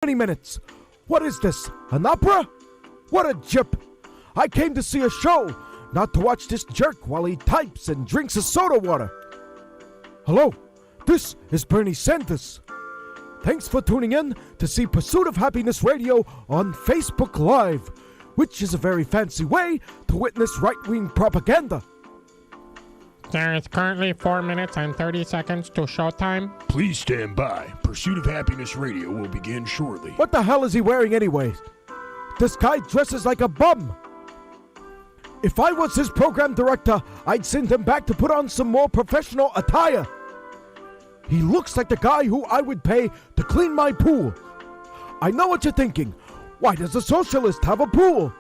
20 minutes. What is this? An opera? What a jip. I came to see a show, not to watch this jerk while he types and drinks a soda water. Hello, this is Bernie Sanders. Thanks for tuning in to see Pursuit of Happiness Radio on Facebook Live, which is a very fancy way to witness right-wing propaganda. There is currently 4 minutes and 30 seconds to showtime. Please stand by. Pursuit of Happiness Radio will begin shortly. What the hell is he wearing anyway? This guy dresses like a bum. If I was his program director, I'd send him back to put on some more professional attire. He looks like the guy who I would pay to clean my pool. I know what you're thinking. Why does a socialist have a pool?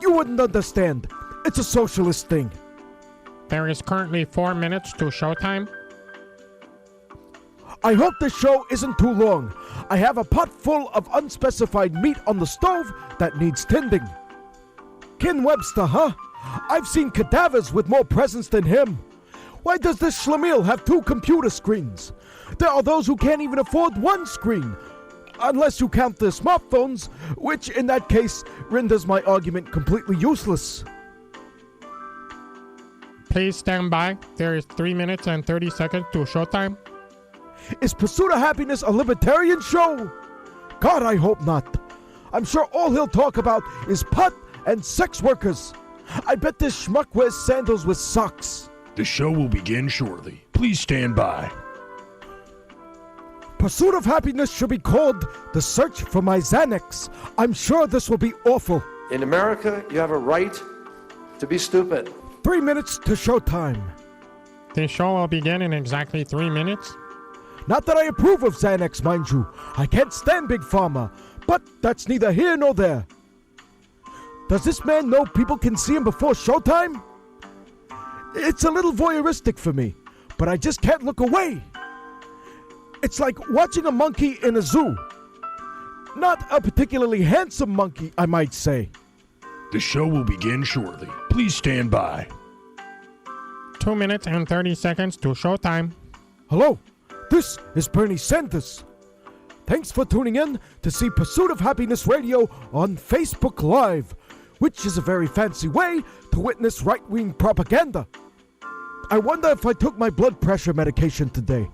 You wouldn't understand. It's a socialist thing. There is currently 4 minutes to showtime. I hope this show isn't too long. I have a pot full of unspecified meat on the stove that needs tending. Ken Webster, huh? I've seen cadavers with more presence than him. Why does this schlemiel have 2 computer screens? There are those who can't even afford 1 screen. Unless you count their smartphones, which in that case renders my argument completely useless. Please stand by. There is 3 minutes and 30 seconds to showtime. Is Pursuit of Happiness a libertarian show? God, I hope not. I'm sure all he'll talk about is pot and sex workers. I bet this schmuck wears sandals with socks. The show will begin shortly. Please stand by. Pursuit of Happiness should be called The Search for My Xanax. I'm sure this will be awful. In America, you have a right to be stupid. 3 minutes to showtime. The show will begin in exactly 3 minutes. Not that I approve of Xanax, mind you. I can't stand Big Pharma, but that's neither here nor there. Does this man know people can see him before showtime? It's a little voyeuristic for me, but I just can't look away. It's like watching a monkey in a zoo. Not a particularly handsome monkey, I might say. The show will begin shortly. Please stand by. 2 minutes and 30 seconds to showtime. Hello, this is Bernie Sanders. Thanks for tuning in to see Pursuit of Happiness Radio on Facebook Live, which is a very fancy way to witness right-wing propaganda. I wonder if I took my blood pressure medication today.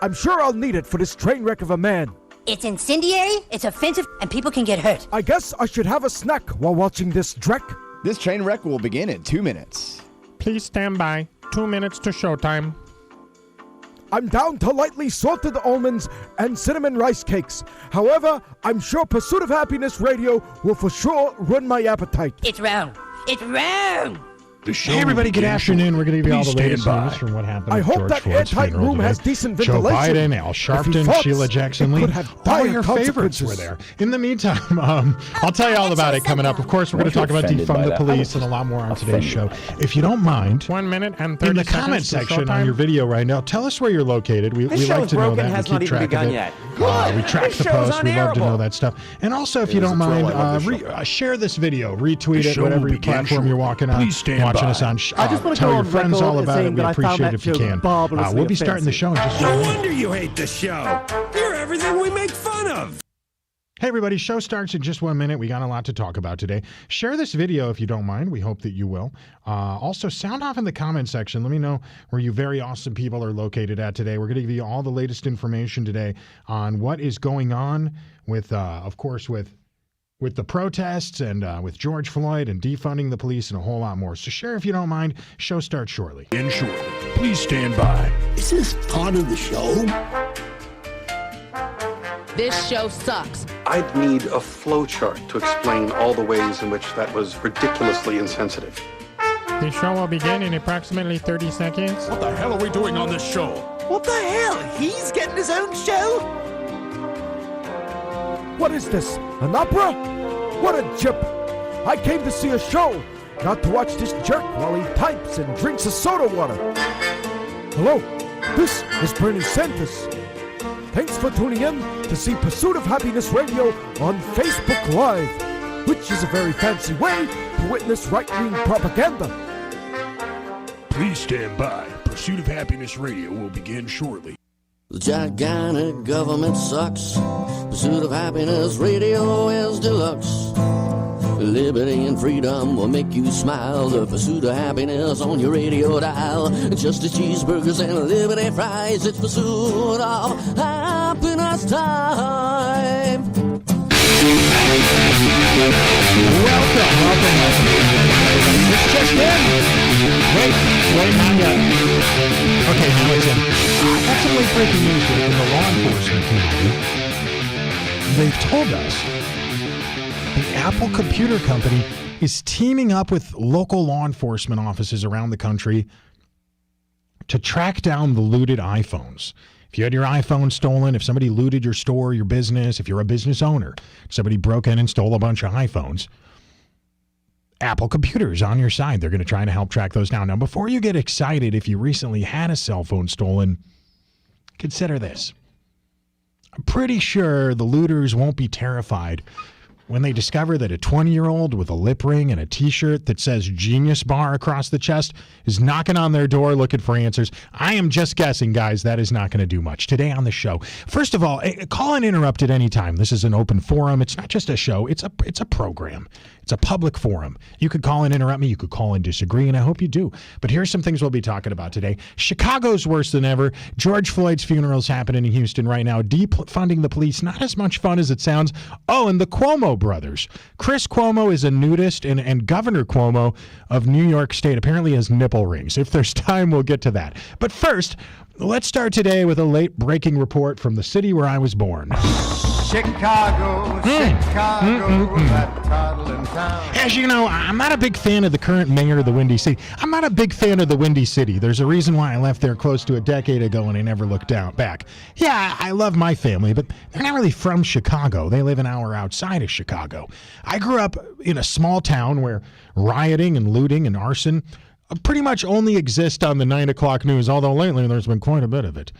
I'm sure I'll need it for this train wreck of a man. It's incendiary, it's offensive, and people can get hurt. I guess I should have a snack while watching this dreck. This train wreck will begin in 2 minutes. Please stand by. 2 minutes to showtime. I'm down to lightly salted almonds and cinnamon rice cakes. However, I'm sure Pursuit of Happiness Radio will for sure ruin my appetite. It's round. It's round. Hey everybody, good afternoon. We're going to give you all the latest by. news from what happened I at hope George that Floyd's airtight funeral room today. has decent Joe ventilation. Biden, Al If he Sharpton, farts, Sheila Jackson it Lee, could have all dire your favorites were consequences. there. In the meantime, I'll tell you all about it coming up. Of course, we're going to talk about defund the police and a lot more on today's show. If you don't mind, 1 minute and 30 in the seconds comment to section showtime. on your video right now, tell us where you're located. We like to know that. We keep track of it. We track the posts. We love to know that stuff. And also, if you don't mind, share this video, retweet it, whatever your platform you're walking on, watching us on. I just want to Tell go your on friends all record about it. saying We that I found appreciate that it if you show can. barbarously We'll be starting the offensive. show in just a No minute. wonder you hate the show. You're everything we make fun of. Hey everybody, show starts in just 1 minute. We got a lot to talk about today. Share this video if you don't mind. We hope that you will. Also, sound off in the comment section. Let me know where you very awesome people are located at today. We're going to give you all the latest information today on what is going on with, of course, with the protests and with George Floyd and defunding the police and a whole lot more. So share if you don't mind. Show starts shortly. In shortly. Please stand by. Is this part of the show? This show sucks. I'd need a flow chart to explain all the ways in which that was ridiculously insensitive. The show will begin in approximately 30 seconds. What the hell are we doing on this show? What the hell? He's getting his own show? What is this? An opera? What a jip. I came to see a show, not to watch this jerk while he types and drinks a soda water. Hello, this is Bernie Sanders. Thanks for tuning in to see Pursuit of Happiness Radio on Facebook Live, which is a very fancy way to witness right-wing propaganda. Please stand by. Pursuit of Happiness Radio will begin shortly. The gigantic government sucks. Pursuit of happiness radio is deluxe. Liberty and freedom will make you smile. The pursuit of happiness on your radio dial. Just as cheeseburgers and liberty fries, it's pursuit of happiness time. Welcome. It's just in. Wait, not yet. Okay, now it's in. That's some late breaking news in the law enforcement community. They've told us the Apple Computer Company is teaming up with local law enforcement offices around the country to track down the looted iPhones. If you had your iPhone stolen, if somebody looted your store, your business, if you're a business owner, somebody broke in and stole a bunch of iPhones, Apple Computer's on your side. They're going to try to help track those down. Now, before you get excited if you recently had a cell phone stolen, consider this. I'm pretty sure the looters won't be terrified when they discover that a 20-year-old with a lip ring and a T-shirt that says Genius Bar across the chest is knocking on their door looking for answers. I am just guessing, guys. That is not going to do much. Today on the show, first of all, call and interrupt at any time. This is an open forum. It's not just a show. It's a program. It's a public forum. You could call and interrupt me. You could call and disagree, and I hope you do. But here's some things we'll be talking about today. Chicago's worse than ever. George Floyd's funeral is happening in Houston right now. Defunding the police, not as much fun as it sounds. Oh, and the Cuomo brothers. Chris Cuomo is a nudist, and Governor Cuomo of New York State apparently has nipple rings. If there's time, we'll get to that. But first, let's start today with a late-breaking report from the city where I was born. Chicago, that toddling town. As you know, I'm not a big fan of the current mayor of the Windy City. I'm not a big fan of the Windy City. There's a reason why I left there close to a decade ago and I never looked back. Yeah, I love my family, but they're not really from Chicago. They live an hour outside of Chicago. I grew up in a small town where rioting and looting and arson pretty much only exist on the 9 o'clock news, although lately there's been quite a bit of it.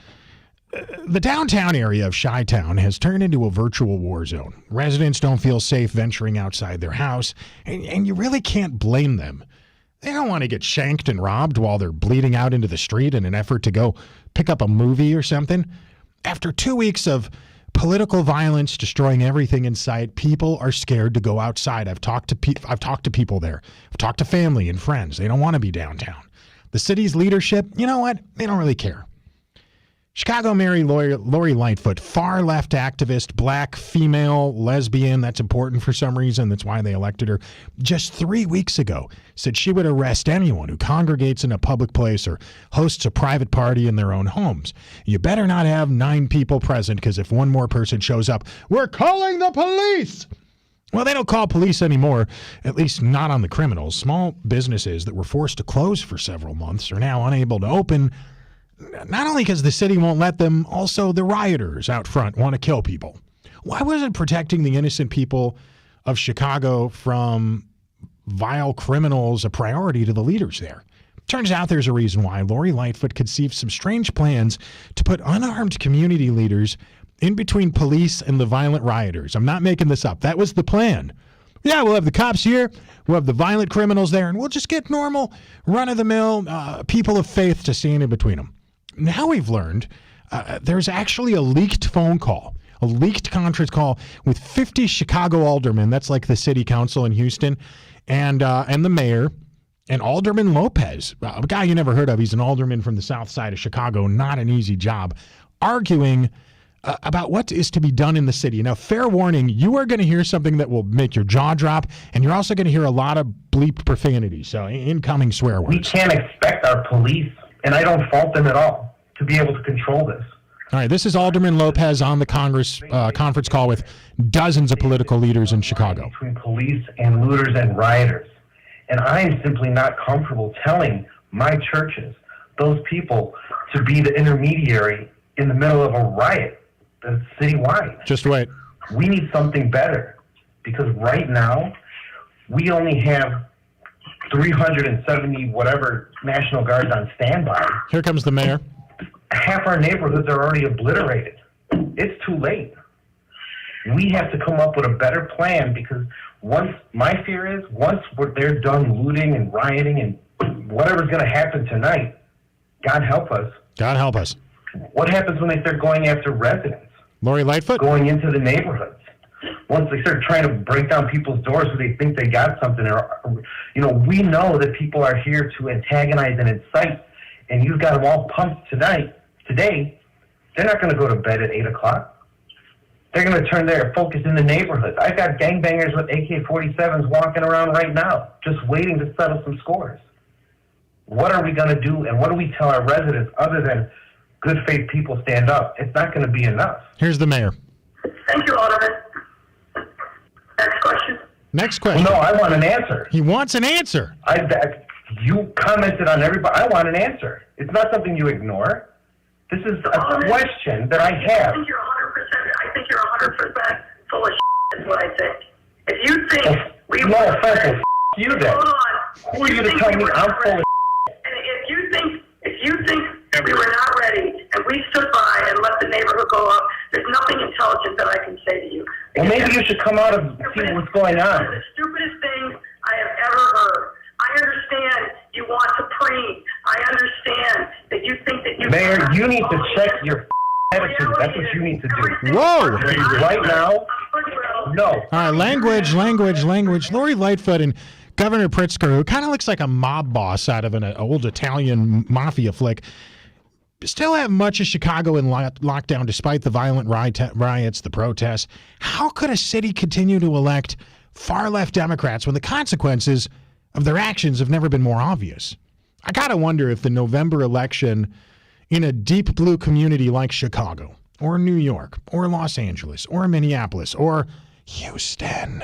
The downtown area of Chi-Town has turned into a virtual war zone. Residents don't feel safe venturing outside their house, and you really can't blame them. They don't want to get shanked and robbed while they're bleeding out into the street in an effort to go pick up a movie or something. After 2 weeks of political violence destroying everything in sight, people are scared to go outside. I've talked to people there. I've talked to family and friends. They don't want to be downtown. The city's leadership, you know what? They don't really care. Chicago Mayor Lori Lightfoot, far-left activist, black, female, lesbian, that's important for some reason, that's why they elected her, just 3 weeks ago said she would arrest anyone who congregates in a public place or hosts a private party in their own homes. You better not have 9 people present, because if one more person shows up, we're calling the police! Well, they don't call police anymore, at least not on the criminals. Small businesses that were forced to close for several months are now unable to open, not only because the city won't let them, also the rioters out front want to kill people. Why wasn't protecting the innocent people of Chicago from vile criminals a priority to the leaders there? Turns out there's a reason why. Lori Lightfoot conceived some strange plans to put unarmed community leaders in between police and the violent rioters. I'm not making this up. That was the plan. Yeah, we'll have the cops here, we'll have the violent criminals there, and we'll just get normal, run-of-the-mill people of faith to stand in between them. Now we've learned there's actually a leaked phone call, a leaked conference call with 50 Chicago aldermen, that's like the city council in Houston, and the mayor, and Alderman Lopez, a guy you never heard of. He's an alderman from the south side of Chicago, not an easy job, arguing about what is to be done in the city. Now, fair warning, you are going to hear something that will make your jaw drop, and you're also going to hear a lot of bleeped profanity, so incoming swear words. We can't expect our police, and I don't fault them at all, to be able to control this. All right, this is Alderman Lopez on the conference call with dozens of political leaders in Chicago. Between police and looters and rioters. And I am simply not comfortable telling my churches, those people, to be the intermediary in the middle of a riot that's citywide. Just wait. We need something better, because right now we only have 370 whatever National Guards on standby. Here comes the mayor. Half our neighborhoods are already obliterated. It's too late. We have to come up with a better plan, because my fear is once they're done looting and rioting and whatever's going to happen tonight, God help us. God help us. What happens when they start going after residents? Lori Lightfoot? Going into the neighborhoods. Once they start trying to break down people's doors so they think they got something, or, we know that people are here to antagonize and incite, and you've got them all pumped today, they're not going to go to bed at 8 o'clock. They're going to turn their focus in the neighborhoods. I've got gangbangers with AK-47s walking around right now, just waiting to settle some scores. What are we going to do, and what do we tell our residents other than good faith people stand up? It's not going to be enough. Here's the mayor. Thank you, Alderman. Next question. Next question. No, I want an answer. He wants an answer. You commented on everybody. I want an answer. It's not something you ignore. This is a question that I have. I think you're 100% full of shit, is what I think. If you think we no were offense, you then. Hold on. Who are you to tell me I'm full of shit? And if you think we were not ready and we stood by and let the neighborhood go up, there's nothing intelligent that I can say to you. Well, maybe you should come out and see what's going on. The stupidest thing I have ever heard. I understand you want to preen. I understand that you think that you... Mayor, you need to check your attitude. That's what you need to do. Whoa! Right now, no. All right, language. Lori Lightfoot and Governor Pritzker, who kind of looks like a mob boss out of an old Italian mafia flick, still have much of Chicago in lockdown despite the violent riots, the protests. How could a city continue to elect far-left Democrats when the consequences of their actions have never been more obvious? I gotta wonder if the November election in a deep blue community like Chicago or New York or Los Angeles or Minneapolis or Houston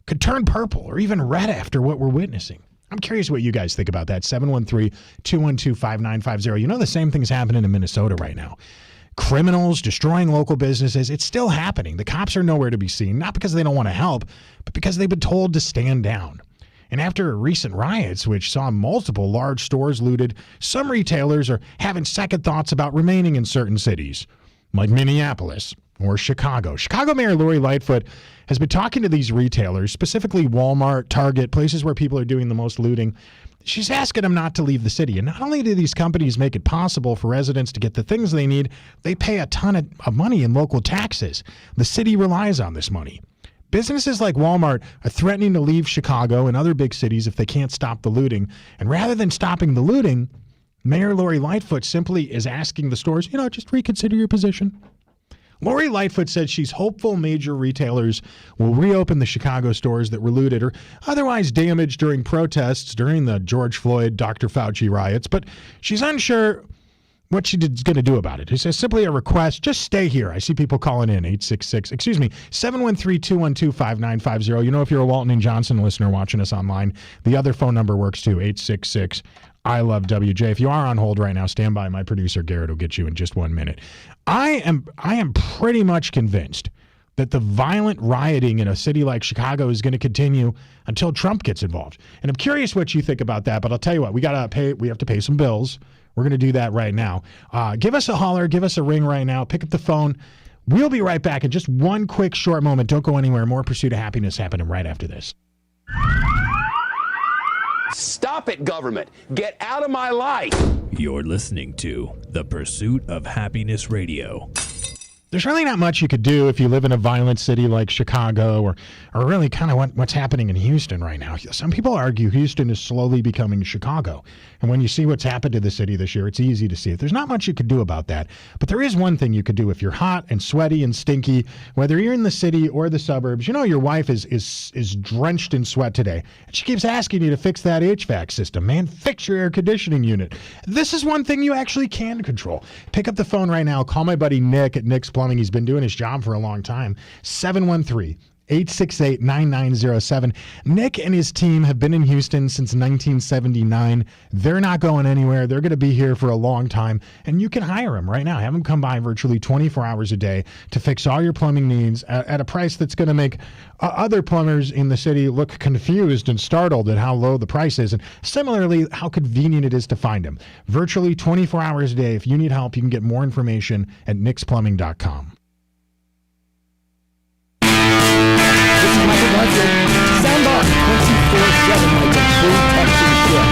could turn purple or even red after what we're witnessing. I'm curious what you guys think about that. 713-212-5950. You know, the same thing's happening in Minnesota right now. Criminals destroying local businesses. It's still happening. The cops are nowhere to be seen, not because they don't want to help, but because they've been told to stand down. And after recent riots, which saw multiple large stores looted, some retailers are having second thoughts about remaining in certain cities, like Minneapolis or Chicago. Chicago Mayor Lori Lightfoot has been talking to these retailers, specifically Walmart, Target, places where people are doing the most looting. She's asking them not to leave the city. And not only do these companies make it possible for residents to get the things they need, they pay a ton of money in local taxes. The city relies on this money. Businesses like Walmart are threatening to leave Chicago and other big cities if they can't stop the looting. And rather than stopping the looting, Mayor Lori Lightfoot simply is asking the stores, just reconsider your position. Lori Lightfoot said she's hopeful major retailers will reopen the Chicago stores that were looted or otherwise damaged during protests during the George Floyd, Dr. Fauci riots, but she's unsure what she's going to do about it. It says simply a request, just stay here. I see people calling in, 713-212-5950. You know, if you're a Walton and Johnson listener watching us online, the other phone number works too, 866-I-LOVE-WJ. If you are on hold right now, stand by. My producer, Garrett, will get you in just 1 minute. I am pretty much convinced that the violent rioting in a city like Chicago is going to continue until Trump gets involved. And I'm curious what you think about that, but I'll tell you what, we have to pay some bills. We're going to do that right now. Give us a holler, give us a ring right now. Pick up the phone. We'll be right back in just one quick short moment. Don't go anywhere. More Pursuit of Happiness happening right after this. Stop it, government. Get out of my life. You're listening to The Pursuit of Happiness Radio. There's really not much you could do if you live in a violent city like Chicago or really kind of what's happening in Houston right now. Some people argue Houston is slowly becoming Chicago. And when you see what's happened to the city this year, it's easy to see it. There's not much you could do about that. But there is one thing you could do if you're hot and sweaty and stinky, whether you're in the city or the suburbs. You know your wife is drenched in sweat today. And she keeps asking you to fix that HVAC system. Man, fix your air conditioning unit. This is one thing you actually can control. Pick up the phone right now. Call my buddy Nick at Nick's Plumbing. He's been doing his job for a long time. 713-868-9907. Nick and his team have been in Houston since 1979. They're not going anywhere. They're going to be here for a long time. And you can hire them right now. Have them come by virtually 24 hours a day to fix all your plumbing needs at a price that's going to make other plumbers in the city look confused and startled at how low the price is. And similarly, how convenient it is to find them. Virtually 24 hours a day. If you need help, you can get more information at nicksplumbing.com. Sound on 24/7 like a true Texan should.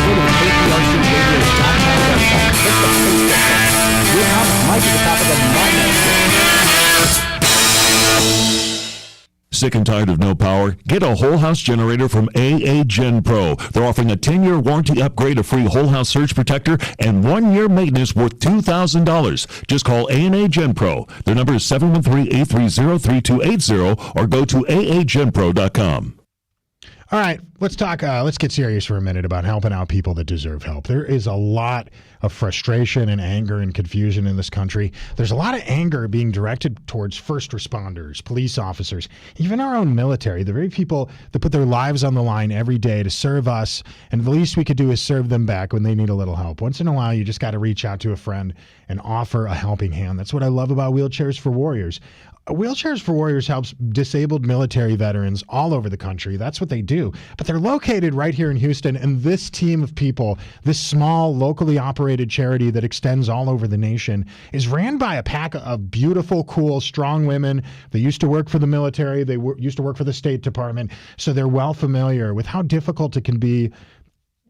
Go to the KPRC radio.com website. Click the Facebook button. You'll Sick and tired of no power? Get a whole house generator from AA Gen Pro. They're offering a 10-year warranty upgrade, a free whole house surge protector, and 1-year maintenance worth $2,000. Just call A&A Gen Pro. Their number is 713-830-3280 or go to aagenpro.com. All right, let's talk. Let's get serious for a minute about helping out people that deserve help. There is a lot of frustration and anger and confusion in this country. There's a lot of anger being directed towards first responders, police officers, even our own military, the very people that put their lives on the line every day to serve us, and the least we could do is serve them back when they need a little help. Once in a while, you just got to reach out to a friend and offer a helping hand. That's what I love about Wheelchairs for Warriors. Wheelchairs for Warriors helps disabled military veterans all over the country. That's what they do. But they're located right here in Houston, and this team of people, this small, locally operated charity that extends all over the nation, is ran by a pack of beautiful, cool, strong women. They used to work for the military. They used to work for the State Department, so they're well familiar with how difficult it can be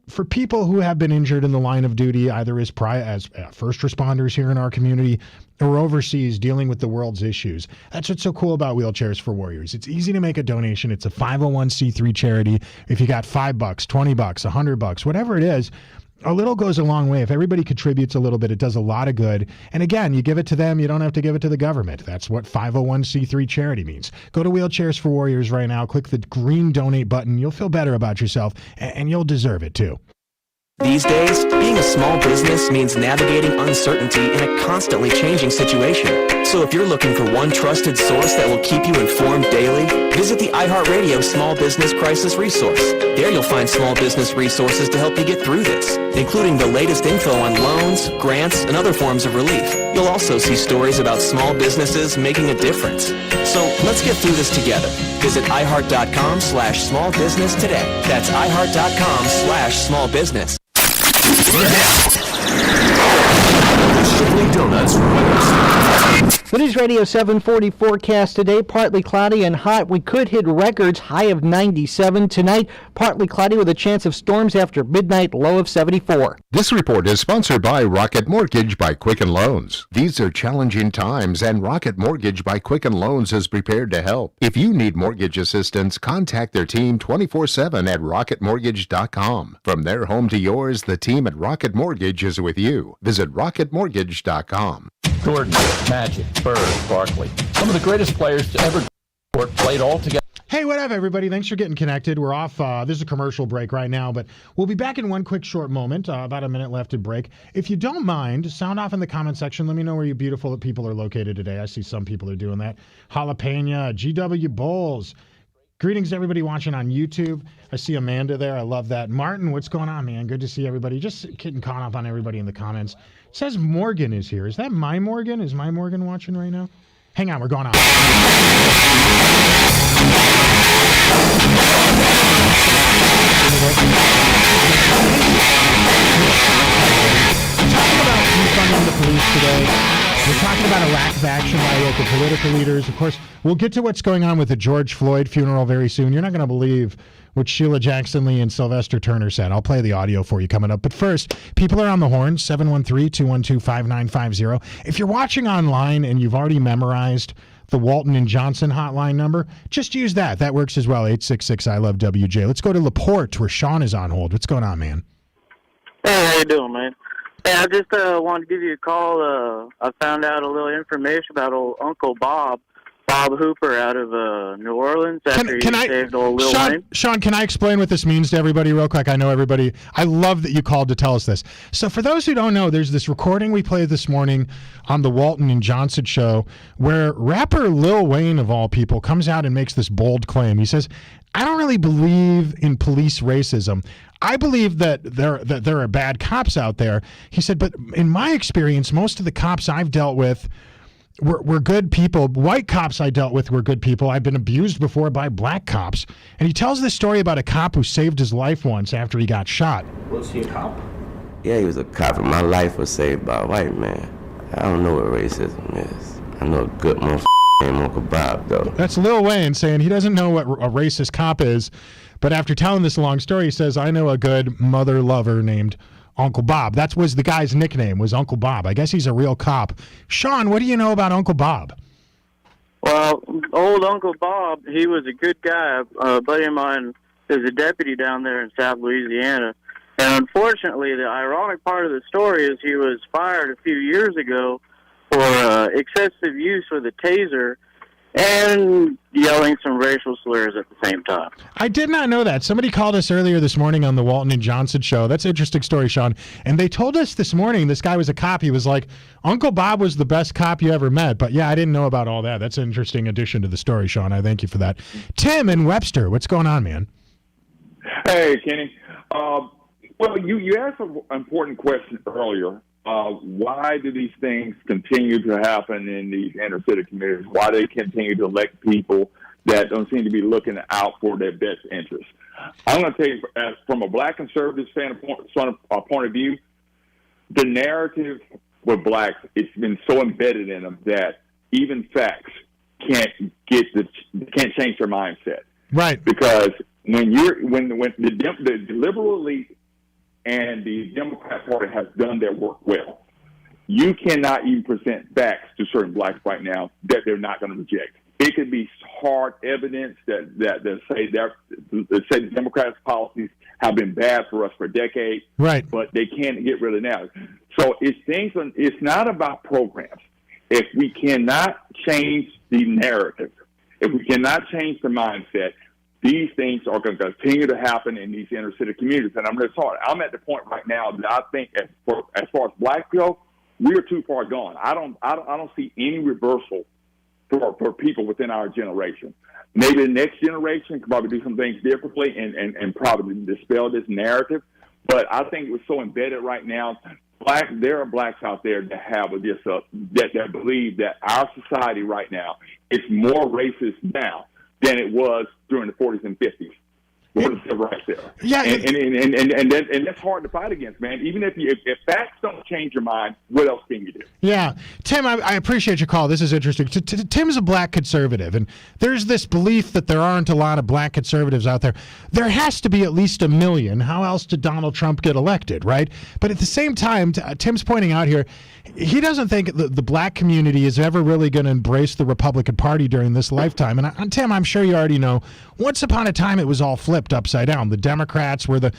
for people who have been injured in the line of duty, either as first responders here in our community or overseas dealing with the world's issues. That's what's so cool about Wheelchairs for Warriors. It's easy to make a donation. It's a 501c3 charity. If you got $5, $20, $100, whatever it is, a little goes a long way. If everybody contributes a little bit, it does a lot of good. And again, you give it to them, you don't have to give it to the government. That's what 501c3 charity means. Go to Wheelchairs for Warriors right now, click the green donate button. You'll feel better about yourself, and you'll deserve it too. These days, being a small business means navigating uncertainty in a constantly changing situation. So if you're looking for one trusted source that will keep you informed daily, visit the iHeartRadio Small Business Crisis Resource. There you'll find small business resources to help you get through this, including the latest info on loans, grants, and other forms of relief. You'll also see stories about small businesses making a difference. So let's get through this together. Visit iHeart.com/smallbusiness today. That's iHeart.com/smallbusiness. Strictly Donuts weather. The News Radio 740 forecast today, partly cloudy and hot. We could hit records, high of 97. Tonight, partly cloudy with a chance of storms after midnight, low of 74. This report is sponsored by Rocket Mortgage by Quicken Loans. These are challenging times, and Rocket Mortgage by Quicken Loans is prepared to help. If you need mortgage assistance, contact their team 24/7 at rocketmortgage.com. From their home to yours, the team at Rocket Mortgage is with you. Visit rocketmortgage.com. Jordan, Magic, Bird, Barkley. Some of the greatest players to ever played all together. Hey, what up, everybody? Thanks for getting connected. We're off. This is a commercial break right now, but we'll be back in one quick short moment. About a minute left to break. If you don't mind, sound off in the comment section. Let me know where you beautiful people are located today. I see some people are doing that. Jalapeno, GW Bulls. Greetings to everybody watching on YouTube. I see Amanda there. I love that. Martin, what's going on, man? Good to see everybody. Just getting caught up on everybody in the comments. It says Morgan is here. Is that my Morgan? Is my Morgan watching right now? Hang on, we're going on. Talking about defunding the police today. We're talking about a lack of action by local political leaders. Of course, we'll get to what's going on with the George Floyd funeral very soon. You're not going to believe what Sheila Jackson Lee and Sylvester Turner said. I'll play the audio for you coming up. But first, people are on the horn, 713-212-5950. If you're watching online and you've already memorized the Walton and Johnson hotline number, just use that. That works as well, 866-I-LOVE-WJ. Let's go to LaPorte, where Sean is on hold. What's going on, man? Hey, how you doing, man? Hey, I just wanted to give you a call. I found out a little information about old Uncle Bob Hooper out of New Orleans after he saved old Lil Wayne. Sean, can I explain what this means to everybody real quick? I know everybody. I love that you called to tell us this. So for those who don't know, there's this recording we played this morning on the Walton and Johnson show where rapper Lil Wayne, of all people, comes out and makes this bold claim. He says, I don't really believe in police racism. I believe that there are bad cops out there. He said, but in my experience, most of the cops I've dealt with were good people. White cops I dealt with were good people. I've been abused before by black cops. And he tells this story about a cop who saved his life once after he got shot. Was he a cop? Yeah, he was a cop, and my life was saved by a white man. I don't know what racism is. I know a good motherfucker named Uncle Bob, though. That's Lil Wayne saying he doesn't know what a racist cop is, but after telling this long story, he says, I know a good mother lover named Uncle Bob. That was the guy's nickname, was Uncle Bob. I guess he's a real cop. Sean, what do you know about Uncle Bob? Well, old Uncle Bob, he was a good guy. A buddy of mine is a deputy down there in South Louisiana. And unfortunately, the ironic part of the story is he was fired a few years ago for excessive use with a taser and yelling some racial slurs at the same time. I did not know that. Somebody called us earlier this morning on the Walton and Johnson show. That's an interesting story, Sean. And they told us this morning this guy was a cop. He was like, Uncle Bob was the best cop you ever met. But yeah, I didn't know about all that. That's an interesting addition to the story, Sean. I thank you for that. Tim in Webster, what's going on, man? Hey, Kenny. Well, you asked an important question earlier. Why do these things continue to happen in these inner city communities? Why do they continue to elect people that don't seem to be looking out for their best interests? I'm going to tell you, from a black conservative point of view, the narrative with blacks, it's been so embedded in them that even facts can't change their mindset. Right. Because when the liberal elite and the Democrat Party has done their work well, you cannot even present facts to certain blacks right now that they're not going to reject. It could be hard evidence that say the Democrats' policies have been bad for us for decades, right? But they can't get rid of it now. So it's not about programs. If we cannot change the narrative, if we cannot change the mindset, these things are going to continue to happen in these inner city communities. And I'm at the point right now that I think as far as blacks go, we're too far gone. I don't see any reversal for people within our generation. Maybe the next generation could probably do some things differently and probably dispel this narrative. But I think it's so embedded right now. There are blacks out there that have that believe that our society right now is more racist now than it was during the 40s and 50s. What is civil rights there? Yeah, and that's hard to fight against, man. Even if facts don't change your mind, what else can you do? Yeah, Tim, I appreciate your call. This is interesting. Tim's a black conservative, and there's this belief that there aren't a lot of black conservatives out there. There has to be at least 1 million. How else did Donald Trump get elected, right? But at the same time, Tim's pointing out here, he doesn't think the black community is ever really going to embrace the Republican Party during this lifetime. And Tim, I'm sure you already know, once upon a time it was all flipped upside down. The Democrats were the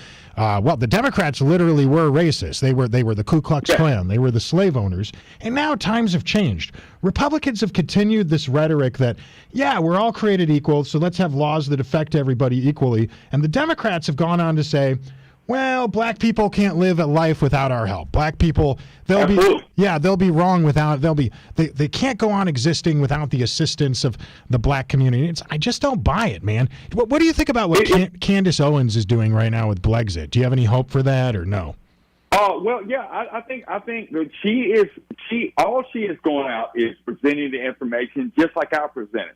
Democrats literally were racist. They were the Ku Klux Klan. They were the slave owners. And now times have changed. Republicans have continued this rhetoric that, yeah, we're all created equal, so let's have laws that affect everybody equally. And the Democrats have gone on to say, well, black people can't live a life without our help. Black people, they'll be wrong without, they can't go on existing without the assistance of the black community. I just don't buy it, man. What do you think about what Candace Owens is doing right now with Brexit? Do you have any hope for that or no? Well, yeah, I think that all she is going out is presenting the information just like I presented.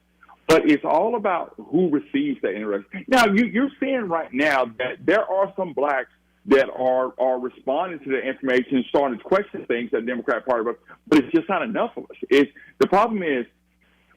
But it's all about who receives the information. Now, you're seeing right now that there are some blacks that are responding to the information and starting to question things that the Democrat Party, but it's just not enough of us. The problem is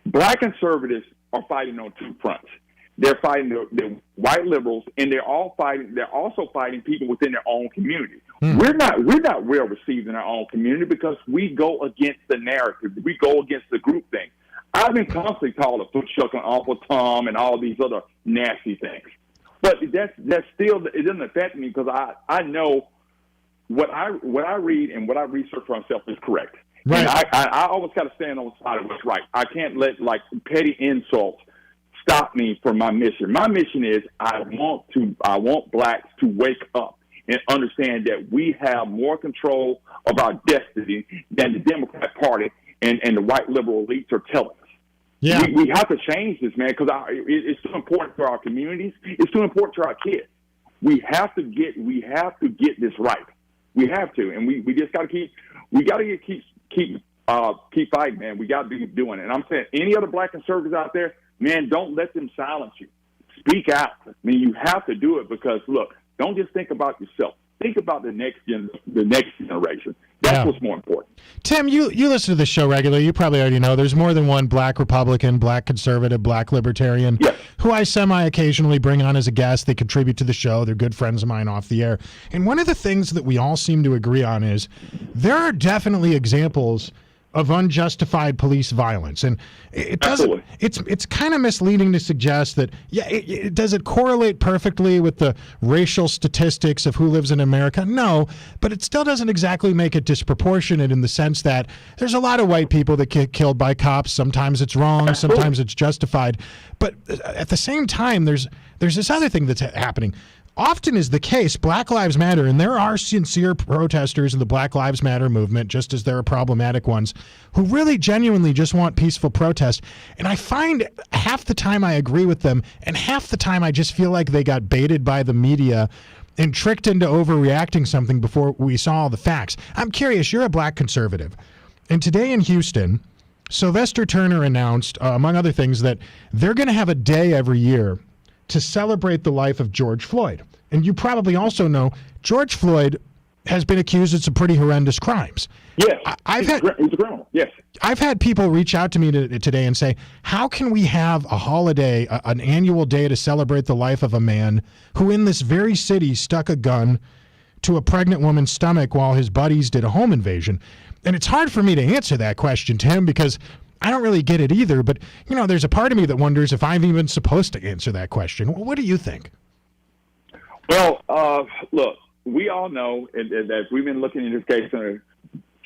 black conservatives are fighting on two fronts. They're fighting the white liberals, and they're also fighting people within their own community. We're not well received in our own community because we go against the narrative. We go against the group thing. I've been constantly called a foot shuck and Uncle Tom and all these other nasty things. But that's still, it doesn't affect me because I know what I read and what I research for myself is correct. Right. And I always got to stand on the side of what's right. I can't let petty insults stop me from my mission. My mission is I want blacks to wake up and understand that we have more control of our destiny than the Democrat Party and the white liberal elites are telling us. Yeah. We have to change this, man, because it's too important for our communities. It's too important to our kids. We have to get this right. We have to, and we just got to keep fighting, man. We got to be doing it. And I'm saying, any other black conservatives out there, man, don't let them silence you. Speak out. I mean, you have to do it because look, don't just think about yourself. Think about the next generation. That's what's more important. Tim, you listen to the show regularly. You probably already know there's more than one black Republican, black conservative, black libertarian who I semi-occasionally bring on as a guest. They contribute to the show. They're good friends of mine off the air. And one of the things that we all seem to agree on is there are definitely examples of unjustified police violence. And it doesn't, it's kind of misleading to suggest that, does it correlate perfectly with the racial statistics of who lives in America? No, but it still doesn't exactly make it disproportionate in the sense that there's a lot of white people that get killed by cops. Sometimes it's wrong, sometimes it's justified. But at the same time, there's this other thing that's happening. Often is the case, Black Lives Matter, and there are sincere protesters in the Black Lives Matter movement, just as there are problematic ones, who really genuinely just want peaceful protest. And I find half the time I agree with them, and half the time I just feel like they got baited by the media and tricked into overreacting something before we saw all the facts. I'm curious, you're a black conservative. And today in Houston, Sylvester Turner announced, among other things, that they're going to have a day every year to celebrate the life of George Floyd. And you probably also know George Floyd has been accused of some pretty horrendous crimes. Yes, he's a criminal. Yes. I've had people reach out to me today and say, how can we have a holiday, an annual day to celebrate the life of a man who in this very city stuck a gun to a pregnant woman's stomach while his buddies did a home invasion? And it's hard for me to answer that question, Tim, because I don't really get it either, but, there's a part of me that wonders if I'm even supposed to answer that question. What do you think? Well, look, we all know that we've been looking at this case,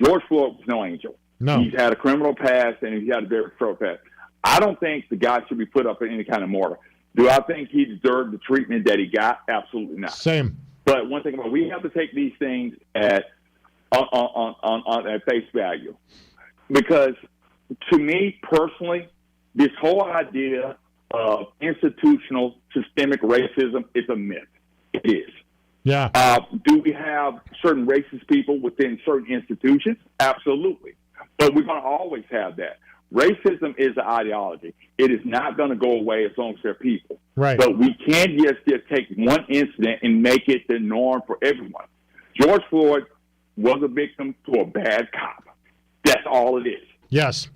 George Floyd was no angel. No. He's had a criminal past, and he's had a very criminal past. I don't think the guy should be put up in any kind of mortar. Do I think he deserved the treatment that he got? Absolutely not. Same. But one thing about we have to take these things at face value, because to me personally, this whole idea of institutional systemic racism is a myth. It is. Yeah. Do we have certain racist people within certain institutions? Absolutely. But we're going to always have that. Racism is an ideology. It is not going to go away as long as there are people. Right. But we can't just take one incident and make it the norm for everyone. George Floyd was a victim to a bad cop. That's all it is. Yes.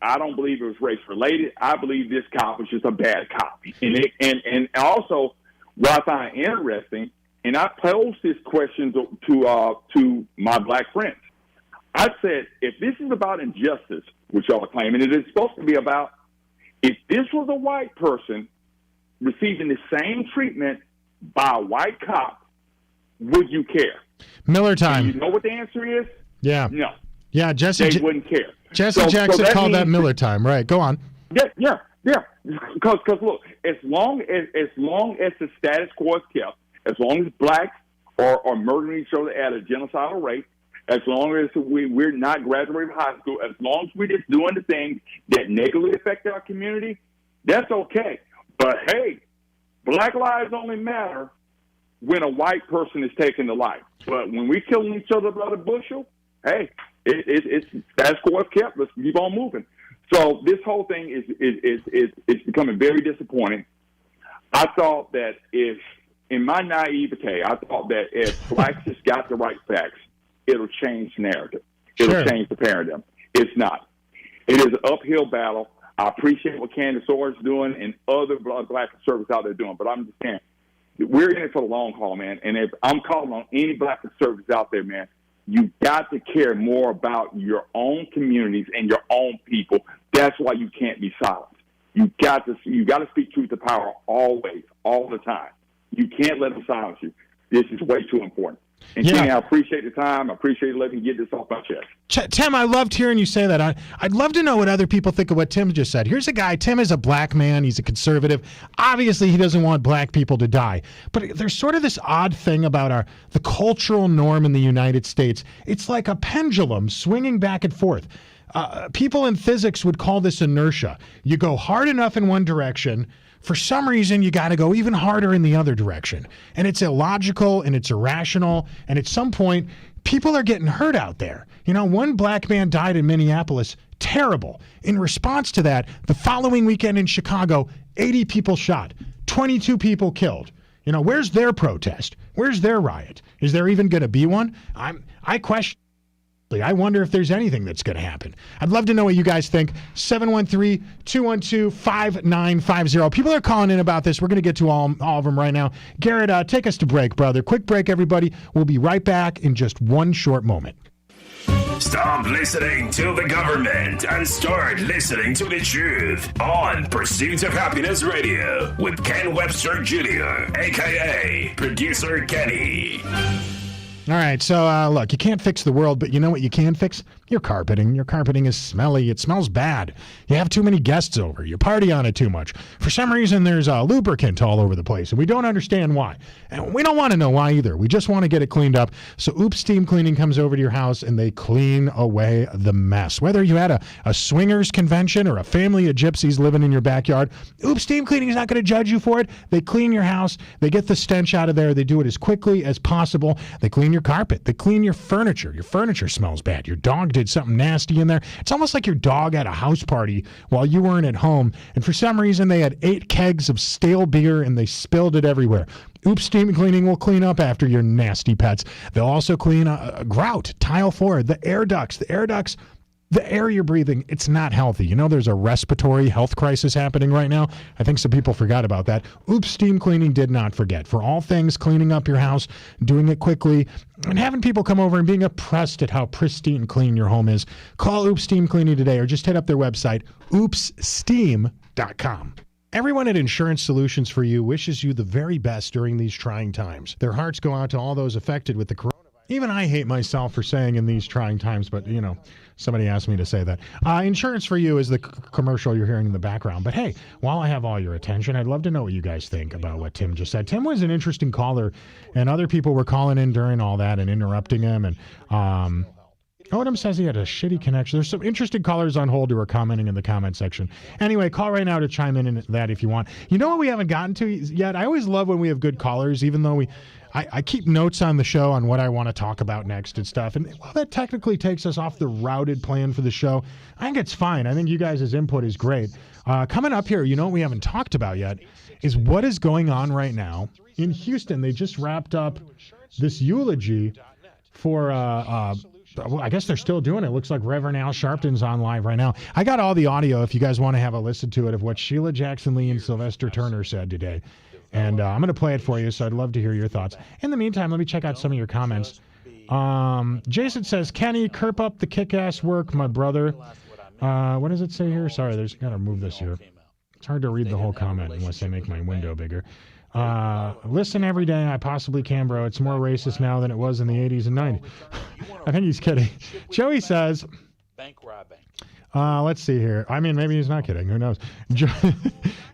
I don't believe it was race related. I believe this cop was just a bad cop. And also, what I find interesting, and I posed this question to my black friends. I said, if this is about injustice, which y'all are claiming it is supposed to be about, if this was a white person receiving the same treatment by a white cop, would you care? Miller time. And you know what the answer is? Yeah. No. Yeah, Jesse. They wouldn't care. Jesse Jackson called that Miller time. Right. Go on. Yeah. Because look, as long as the status quo is kept, as long as blacks are murdering each other at a genocidal rate, as long as we're not graduating from high school, as long as we're just doing the things that negatively affect our community, that's okay. But hey, black lives only matter when a white person is taking the life. But when we're killing each other by the bushel, hey, it's status quo is kept. Let's keep on moving. So this whole thing is becoming very disappointing. I thought that in my naivete, I thought that if blacks just got the right facts, it'll change the narrative. It'll change the paradigm. It's not. It is an uphill battle. I appreciate what Candace Orr's doing and other black conservatives out there doing, but I'm just saying, we're in it for the long haul, man. And if I'm calling on any black conservatives out there, man, you got to care more about your own communities and your own people. That's why you can't be silent. You got to speak truth to power always, all the time. You can't let them silence you. This is way too important. And Kenny, I appreciate the time. I appreciate you letting me get this off my chest. Tim, I loved hearing you say that. I'd love to know what other people think of what Tim just said. Here's a guy. Tim is a black man. He's a conservative. Obviously, he doesn't want black people to die. But there's sort of this odd thing about the cultural norm in the United States. It's like a pendulum swinging back and forth. People in physics would call this inertia. You go hard enough in one direction, for some reason, you got to go even harder in the other direction. And it's illogical and it's irrational. And at some point, people are getting hurt out there. One black man died in Minneapolis. Terrible. In response to that, the following weekend in Chicago, 80 people shot, 22 people killed. Where's their protest? Where's their riot? Is there even going to be one? I question. I wonder if there's anything that's going to happen. I'd love to know what you guys think. 713-212-5950. People are calling in about this. We're going to get to all of them right now. Garrett, take us to break, brother. Quick break, everybody. We'll be right back in just one short moment. Stop listening to the government and start listening to the truth on Pursuit of Happiness Radio with Ken Webster Jr., a.k.a. Producer Kenny. All right, so look, you can't fix the world, but you know what you can fix? Your carpeting. Your carpeting is smelly. It smells bad. You have too many guests over. You party on it too much. For some reason, there's lubricant all over the place, and we don't understand why. And we don't want to know why either. We just want to get it cleaned up. So Oops Steam Cleaning comes over to your house, and they clean away the mess. Whether you had a swingers convention or a family of gypsies living in your backyard, Oops Steam Cleaning is not going to judge you for it. They clean your house. They get the stench out of there. They do it as quickly as possible. They clean your carpet. They clean your furniture. Your furniture smells bad. Your dog did something nasty in there. It's almost like your dog had a house party while you weren't at home, and for some reason they had 8 kegs of stale beer and they spilled it everywhere. Oops Steam Cleaning will clean up after your nasty pets. They'll also clean grout, tile floor, the air ducts. The air you're breathing, it's not healthy. You know there's a respiratory health crisis happening right now? I think some people forgot about that. Oops Steam Cleaning did not forget. For all things cleaning up your house, doing it quickly, and having people come over and being impressed at how pristine clean your home is, call Oops Steam Cleaning today or just hit up their website, oopssteam.com. Everyone at Insurance Solutions for You wishes you the very best during these trying times. Their hearts go out to all those affected with the coronavirus. Even I hate myself for saying in these trying times, but, you know, somebody asked me to say that. Insurance for You is the commercial you're hearing in the background. But, hey, while I have all your attention, I'd love to know what you guys think about what Tim just said. Tim was an interesting caller, and other people were calling in during all that and interrupting him. And Odom says he had a shitty connection. There's some interesting callers on hold who are commenting in the comment section. Anyway, call right now to chime in that if you want. You know what we haven't gotten to yet? I always love when we have good callers, even though I keep notes on the show on what I want to talk about next and stuff. And while that technically takes us off the routed plan for the show, I think it's fine. I think you guys' input is great. Coming up here, you know what we haven't talked about yet is what is going on right now in Houston. They just wrapped up this eulogy for, well, I guess they're still doing it. It looks like Reverend Al Sharpton's on live right now. I got all the audio if you guys want to have a listen to it of what Sheila Jackson Lee and Sylvester Turner said today. And I'm going to play it for you, so I'd love to hear your thoughts. In the meantime, let me check out some of your comments. Jason says, Kenny, curb up the kick-ass work, my brother. What does it say here? Sorry, there's got to move this here. It's hard to read the whole comment unless I make my window bigger. Listen every day I possibly can, bro. It's more racist now than it was in the 80s and 90s. I think he's kidding. Joey says... Bank robbing. Let's see here. I mean, maybe he's not kidding. Who knows?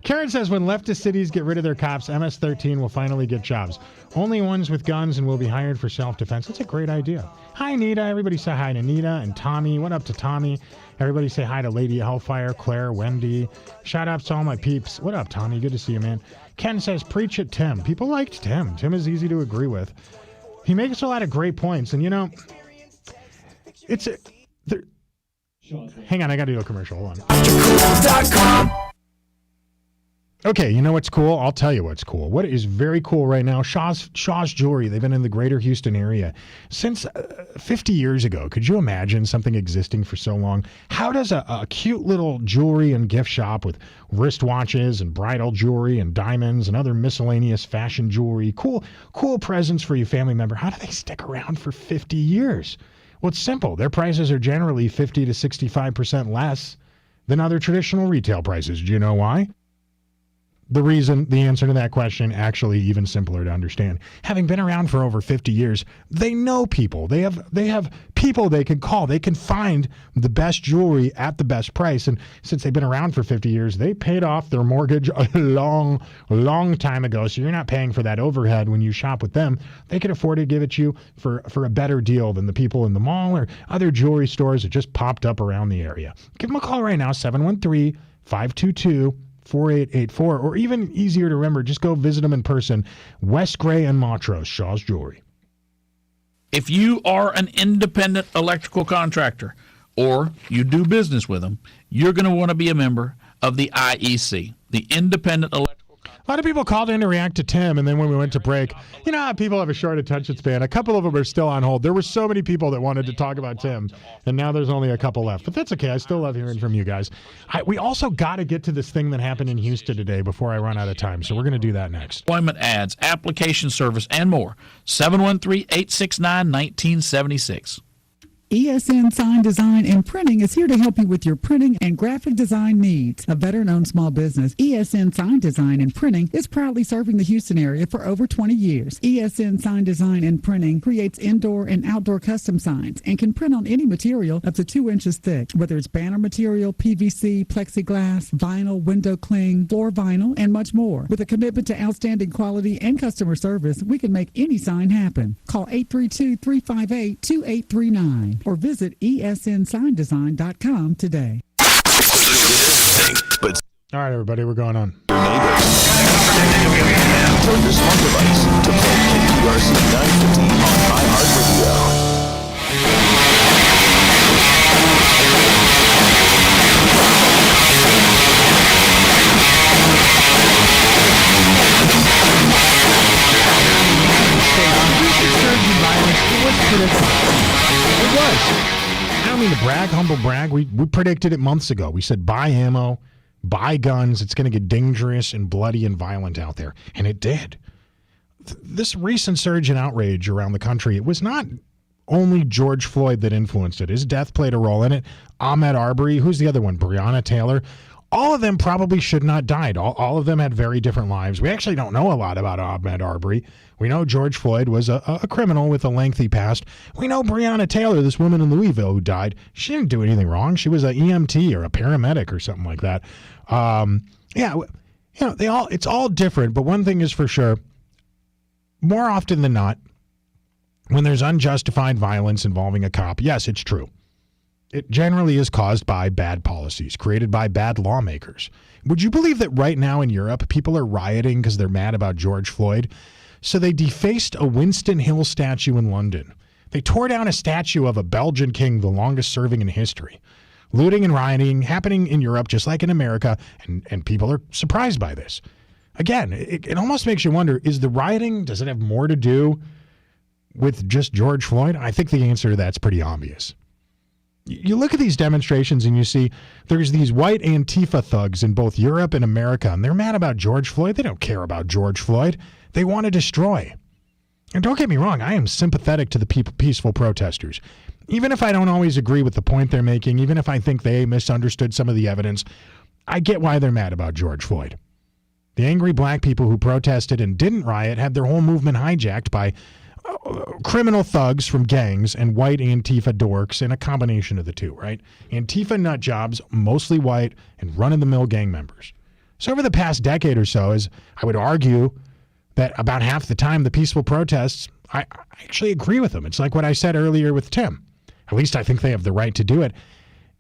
Karen says, when leftist cities get rid of their cops, MS-13 will finally get jobs. Only ones with guns and will be hired for self-defense. That's a great idea. Hi, Nita. Everybody say hi to Nita and Tommy. What up to Tommy? Everybody say hi to Lady Hellfire, Claire, Wendy. Shout outs to all my peeps. What up, Tommy? Good to see you, man. Ken says, preach it, Tim. People liked Tim. Tim is easy to agree with. He makes a lot of great points. And, you know, it's... Hang on, I got to do a commercial. Hold on. Okay, you know what's cool? I'll tell you what's cool. What is very cool right now, Shaw's Jewelry. They've been in the greater Houston area since 50 years ago. Could you imagine something existing for so long? How does a cute little jewelry and gift shop with wristwatches and bridal jewelry and diamonds and other miscellaneous fashion jewelry, cool presents for your family member, how do they stick around for 50 years? Well, it's simple. Their prices are generally 50 to 65% less than other traditional retail prices. Do you know why? The answer to that question, actually even simpler to understand. Having been around for over 50 years, they know people. They have people they can call. They can find the best jewelry at the best price. And since they've been around for 50 years, they paid off their mortgage a long time ago. So you're not paying for that overhead when you shop with them. They can afford to give it you for a better deal than the people in the mall or other jewelry stores that just popped up around the area. Give them a call right now, 713-522-4884, or even easier to remember, just go visit them in person. West Gray and Montrose, Shaw's Jewelry. If you are an independent electrical contractor or you do business with them, you're going to want to be a member of the IEC, the Independent Electrical. A lot of people called in to react to Tim, and then when we went to break, you know how people have a short attention span. A couple of them are still on hold. There were so many people that wanted to talk about Tim, and now there's only a couple left. But that's okay. I still love hearing from you guys. We also got to get to this thing that happened in Houston today before I run out of time, so we're going to do that next. Employment ads, application service, and more. 713-869-1976. ESN Sign Design and Printing is here to help you with your printing and graphic design needs. A veteran-owned small business, ESN Sign Design and Printing is proudly serving the Houston area for over 20 years. ESN Sign Design and Printing creates indoor and outdoor custom signs and can print on any material up to 2 inches thick, whether it's banner material, PVC, plexiglass, vinyl, window cling, floor vinyl, and much more. With a commitment to outstanding quality and customer service, we can make any sign happen. Call 832-358-2839 or visit esnsign.com today. All right, everybody, we're going on. Turn your smart device to play KPRC 950 on iHeartRadio. It was. I don't mean to brag, humble brag. We predicted it months ago. We said buy ammo, buy guns. It's going to get dangerous and bloody and violent out there. And it did. This recent surge in outrage around the country, it was not only George Floyd that influenced it. His death played a role in it. Ahmaud Arbery, who's the other one? Breonna Taylor. All of them probably should not have died. All of them had very different lives. We actually don't know a lot about Ahmaud Arbery. We know George Floyd was a criminal with a lengthy past. We know Breonna Taylor, this woman in Louisville who died, she didn't do anything wrong. She was an EMT or a paramedic or something like that. It's all different. But one thing is for sure, more often than not, when there's unjustified violence involving a cop, yes, it's true. It generally is caused by bad policies created by bad lawmakers. Would you believe that right now in Europe, people are rioting because they're mad about George Floyd? So they defaced a Winston Hill statue in London. They tore down a statue of a Belgian king, the longest serving in history. Looting and rioting happening in Europe just like in America, and people are surprised by this. Again, it almost makes you wonder, is the rioting, does it have more to do with just George Floyd? I think the answer to that's pretty obvious. You look at these demonstrations and you see there's these white Antifa thugs in both Europe and America, and they're mad about George Floyd. They don't care about George Floyd. They want to destroy. And don't get me wrong, I am sympathetic to the peaceful protesters. Even if I don't always agree with the point they're making, even if I think they misunderstood some of the evidence, I get why they're mad about George Floyd. The angry black people who protested and didn't riot had their whole movement hijacked by criminal thugs from gangs and white Antifa dorks, and a combination of the two, right? Antifa nut jobs, mostly white, and run-of-the-mill gang members. So over the past decade or so, as I would argue that about half the time the peaceful protests, I actually agree with them. It's like what I said earlier with Tim. At least I think they have the right to do it.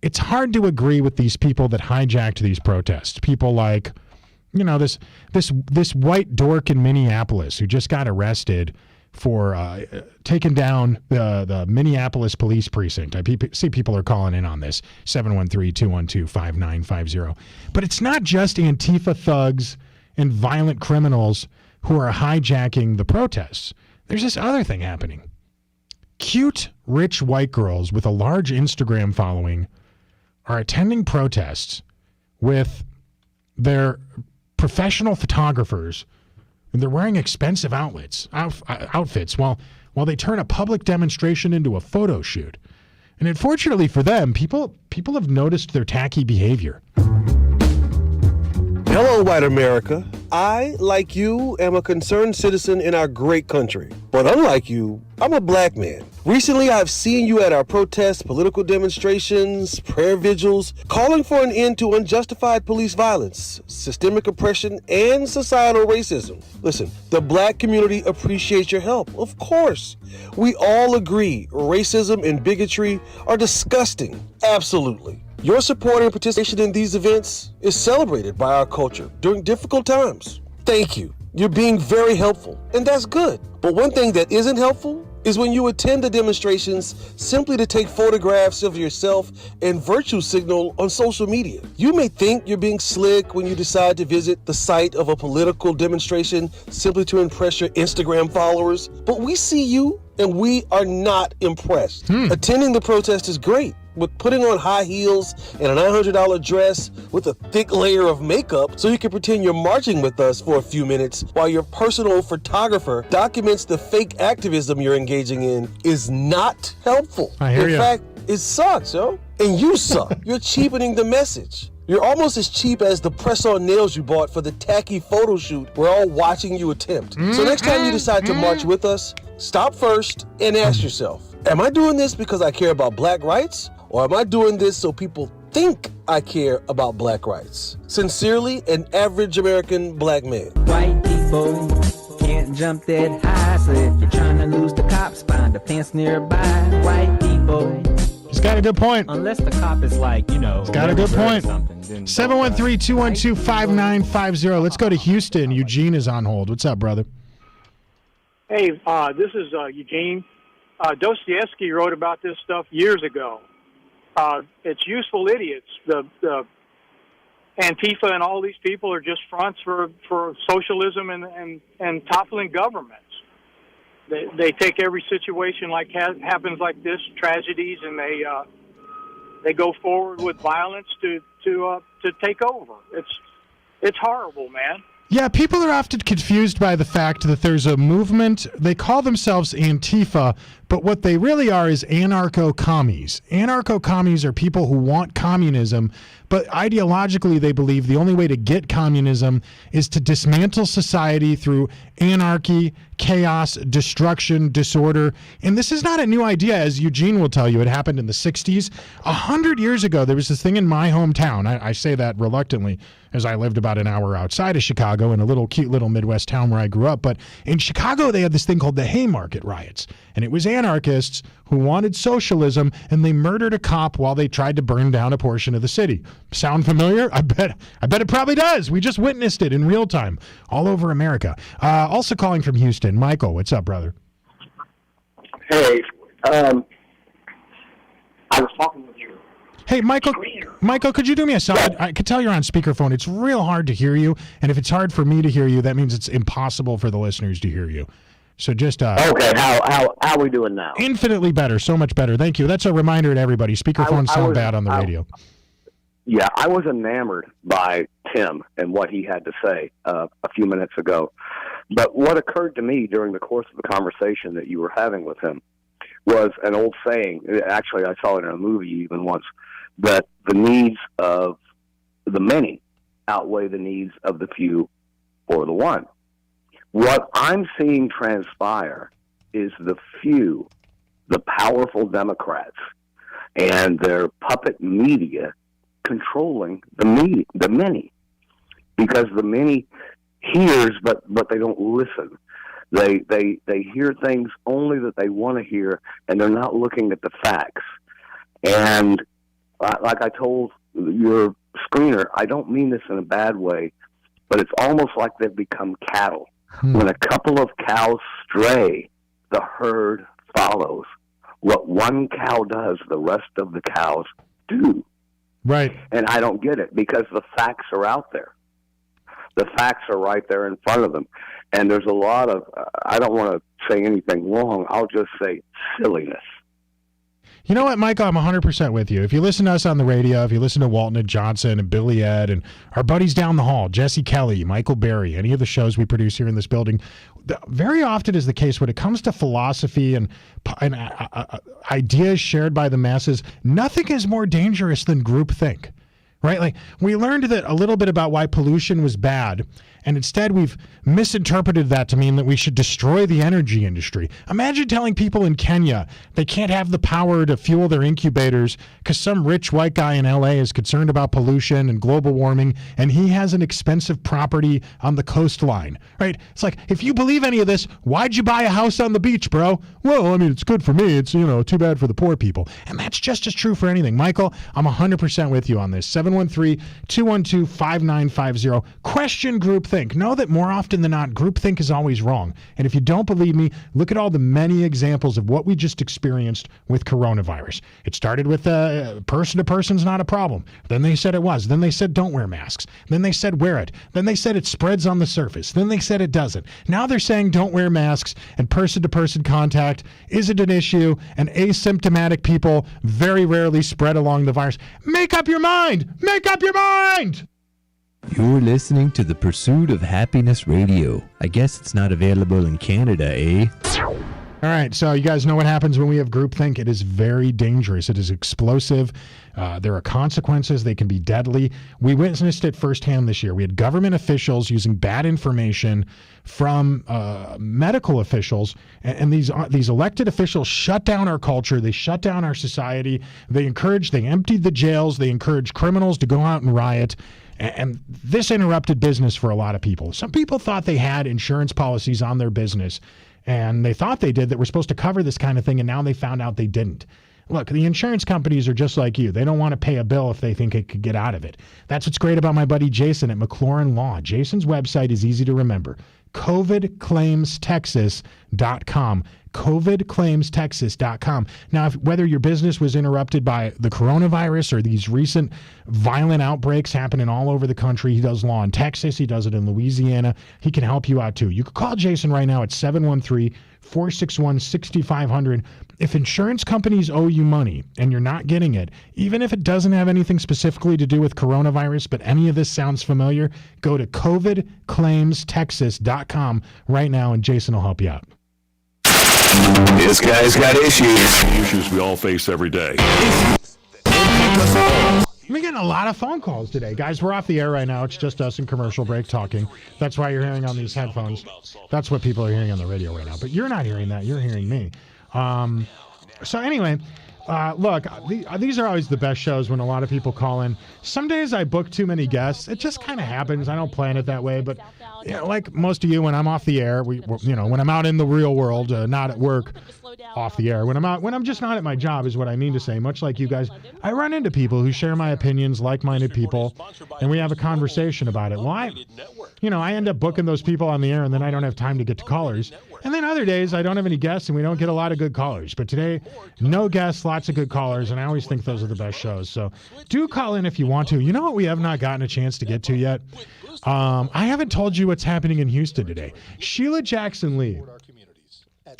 It's hard to agree with these people that hijacked these protests. People like, this white dork in Minneapolis who just got arrested for taking down the Minneapolis police precinct. I see people are calling in on this, 713-212-5950. But it's not just Antifa thugs and violent criminals who are hijacking the protests. There's this other thing happening. Cute, rich white girls with a large Instagram following are attending protests with their professional photographers, and they're wearing expensive outfits while they turn a public demonstration into a photo shoot. And unfortunately for them, people have noticed their tacky behavior. Hello, white America. I, like you, am a concerned citizen in our great country. But unlike you, I'm a black man. Recently, I've seen you at our protests, political demonstrations, prayer vigils, calling for an end to unjustified police violence, systemic oppression, and societal racism. Listen, the black community appreciates your help, of course. We all agree racism and bigotry are disgusting, absolutely. Your support and participation in these events is celebrated by our culture during difficult times. Thank you. You're being very helpful, and that's good. But one thing that isn't helpful is when you attend the demonstrations simply to take photographs of yourself and virtue signal on social media. You may think you're being slick when you decide to visit the site of a political demonstration simply to impress your Instagram followers, but we see you and we are not impressed. Attending the protest is great, with putting on high heels and a $900 dress with a thick layer of makeup so you can pretend you're marching with us for a few minutes while your personal photographer documents the fake activism you're engaging in is not helpful. I hear In ya. fact, it sucks, yo. And you suck. You're cheapening the message. You're almost as cheap as the press-on nails you bought for the tacky photo shoot we're all watching you attempt. So next time you decide to march with us, stop first and ask yourself, am I doing this because I care about black rights? Or am I doing this so people think I care about black rights? Sincerely, an average American black man. White people can't jump that high, so if you're trying to lose the cops, find a fence nearby. White people. He's got a good point. Unless the cop is like, you know, He's got a good point. 713-212-5950. Let's go to Houston. Eugene is on hold. What's up, brother? Hey, this is Eugene. Dostoevsky wrote about this stuff years ago. It's useful idiots. The Antifa and all these people are just fronts for socialism and toppling governments. They take every situation like happens like this, tragedies, and they go forward with violence to take over. It's horrible, man. Yeah, people are often confused by the fact that there's a movement. They call themselves Antifa, but what they really are is anarcho-commies. Anarcho-commies are people who want communism, but ideologically they believe the only way to get communism is to dismantle society through anarchy, chaos, destruction, disorder. And this is not a new idea, as Eugene will tell you. It happened in the 60s. 100 years ago, there was this thing in my hometown. I say that reluctantly, as I lived about an hour outside of Chicago in a cute little Midwest town where I grew up. But in Chicago, they had this thing called the Haymarket Riots. And it was anarchists who wanted socialism, and they murdered a cop while they tried to burn down a portion of the city. Sound familiar? I bet it probably does. We just witnessed it in real time all over America. Also calling from Houston, Michael. What's up, brother? Hey, I was talking with you. Hey, Michael, could you do me a solid? I could tell you're on speakerphone. It's real hard to hear you, and if it's hard for me to hear you, that means it's impossible for the listeners to hear you. So just okay, how are we doing now? Infinitely better, so much better. Thank you. That's a reminder to everybody. Speakerphones sound bad on the radio. Yeah, I was enamored by Tim and what he had to say a few minutes ago. But what occurred to me during the course of the conversation that you were having with him was an old saying. Actually, I saw it in a movie even once, that the needs of the many outweigh the needs of the few or the one. What I'm seeing transpire is the few, the powerful Democrats, and their puppet media controlling the many, because the many hears, but they don't listen. They hear things only that they want to hear, and they're not looking at the facts. And like I told your screener, I don't mean this in a bad way, but it's almost like they've become cattle. When a couple of cows stray, the herd follows. What one cow does, the rest of the cows do. Right. And I don't get it, because the facts are out there. The facts are right there in front of them. And there's a lot of, I don't want to say anything wrong, I'll just say silliness. You know what, Michael? I'm 100% with you. If you listen to us on the radio, if you listen to Walton and Johnson and Billy Ed and our buddies down the hall, Jesse Kelly, Michael Berry, any of the shows we produce here in this building, very often is the case when it comes to philosophy and ideas shared by the masses, nothing is more dangerous than groupthink. Right? Like, we learned that a little bit about why pollution was bad, and instead we've misinterpreted that to mean that we should destroy the energy industry. Imagine telling people in Kenya they can't have the power to fuel their incubators because some rich white guy in LA is concerned about pollution and global warming, and he has an expensive property on the coastline. Right? It's like, if you believe any of this, why'd you buy a house on the beach, bro? Well, I mean, it's good for me. It's, too bad for the poor people. And that's just as true for anything. Michael, I'm 100% with you on this. 713-212-5950. Question groupthink. Know that more often than not, groupthink is always wrong. And if you don't believe me, look at all the many examples of what we just experienced with coronavirus. It started with person to person's not a problem. Then they said it was. Then they said don't wear masks. Then they said wear it. Then they said it spreads on the surface. Then they said it doesn't. Now they're saying don't wear masks and person-to-person contact isn't an issue, and asymptomatic people very rarely spread along the virus. Make up your mind! Make up your mind! You're listening to the Pursuit of Happiness Radio. I guess it's not available in Canada, eh? All right, so you guys know what happens when we have groupthink. It is very dangerous. It is explosive. There are consequences. They can be deadly. We witnessed it firsthand this year. We had government officials using bad information from medical officials, and these elected officials shut down our culture. They shut down our society. They emptied the jails. They encouraged criminals to go out and riot. And this interrupted business for a lot of people. Some people thought they had insurance policies on their business, and they thought they did that were supposed to cover this kind of thing, and now they found out they didn't. Look, the insurance companies are just like you. They don't want to pay a bill if they think it could get out of it. That's what's great about my buddy Jason at McLaurin Law. Jason's website is easy to remember. COVIDclaimstexas.com. COVIDclaimstexas.com. Now, whether your business was interrupted by the coronavirus or these recent violent outbreaks happening all over the country, he does law in Texas. He does it in Louisiana. He can help you out, too. You can call Jason right now at 713-461-6500. If insurance companies owe you money and you're not getting it, even if it doesn't have anything specifically to do with coronavirus, but any of this sounds familiar, go to COVIDclaimstexas.com right now, and Jason will help you out. This guy's got issues. Issues we all face every day. We're getting a lot of phone calls today. Guys, we're off the air right now. It's just us in commercial break talking. That's why you're hearing on these headphones. That's what people are hearing on the radio right now. But you're not hearing that. You're hearing me. So anyway, look, these are always the best shows when a lot of people call in. Some days I book too many guests. It just kind of happens. I don't plan it that way. But you know, like most of you, when I'm off the air, when I'm out in the real world, not at work, off the air. When I'm just not at my job is what I mean to say. Much like you guys, I run into people who share my opinions, like-minded people, and we have a conversation about it. Well, I end up booking those people on the air, and then I don't have time to get to callers. And then other days, I don't have any guests, and we don't get a lot of good callers. But today, no guests, lots of good callers, and I always think those are the best shows. So do call in if you want to. You know what we have not gotten a chance to get to yet? I haven't told you what's happening in Houston today. Sheila Jackson Lee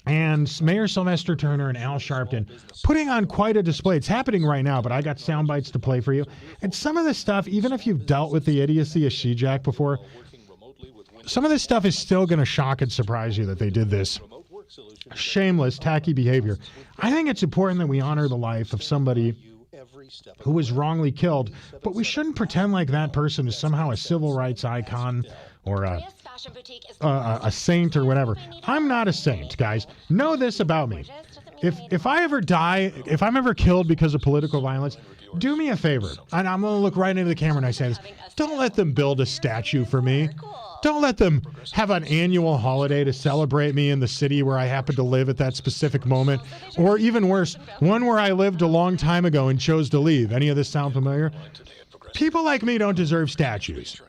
and Mayor Sylvester Turner and Al Sharpton putting on quite a display. It's happening right now, but I got sound bites to play for you. And some of this stuff, even if you've dealt with the idiocy of She-Jack before, some of this stuff is still going to shock and surprise you that they did this. Shameless, tacky behavior. I think it's important that we honor the life of somebody who was wrongly killed, but we shouldn't pretend like that person is somehow a civil rights icon or a saint or whatever. I'm not a saint, guys. Know this about me. If I ever die, if I'm ever killed because of political violence, do me a favor. And I'm going to look right into the camera and I say this. Don't let them build a statue for me. Don't let them have an annual holiday to celebrate me in the city where I happen to live at that specific moment. Or even worse, one where I lived a long time ago and chose to leave. Any of this sound familiar? People like me don't deserve statues.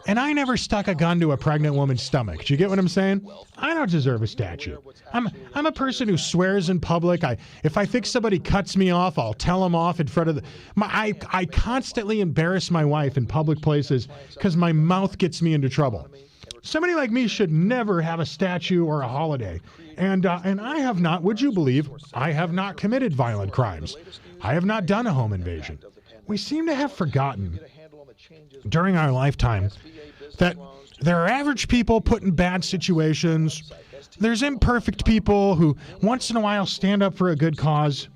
And I never stuck a gun to a pregnant woman's stomach. Do you get what I'm saying? I don't deserve a statue. I'm a person who swears in public. If I think somebody cuts me off, I'll tell them off in front of I constantly embarrass my wife in public places because my mouth gets me into trouble. Somebody like me should never have a statue or a holiday. And I have not, would you believe, I have not committed violent crimes. I have not done a home invasion. We seem to have forgotten during our lifetime that there are average people put in bad situations. There's imperfect people who once in a while stand up for a good cause.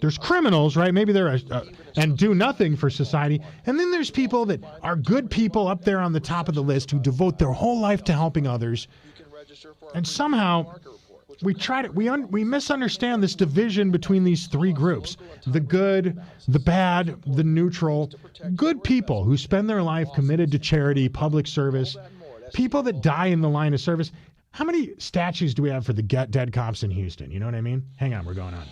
There's criminals, right? Maybe they're and do nothing for society. And then there's people that are good people up there on the top of the list who devote their whole life to helping others. And somehow we misunderstand this division between these three groups: the good, the bad, the neutral. Good people who spend their life committed to charity, public service, people that die in the line of service. How many statues do we have for the dead cops in Houston? You know what I mean? Hang on, we're going on.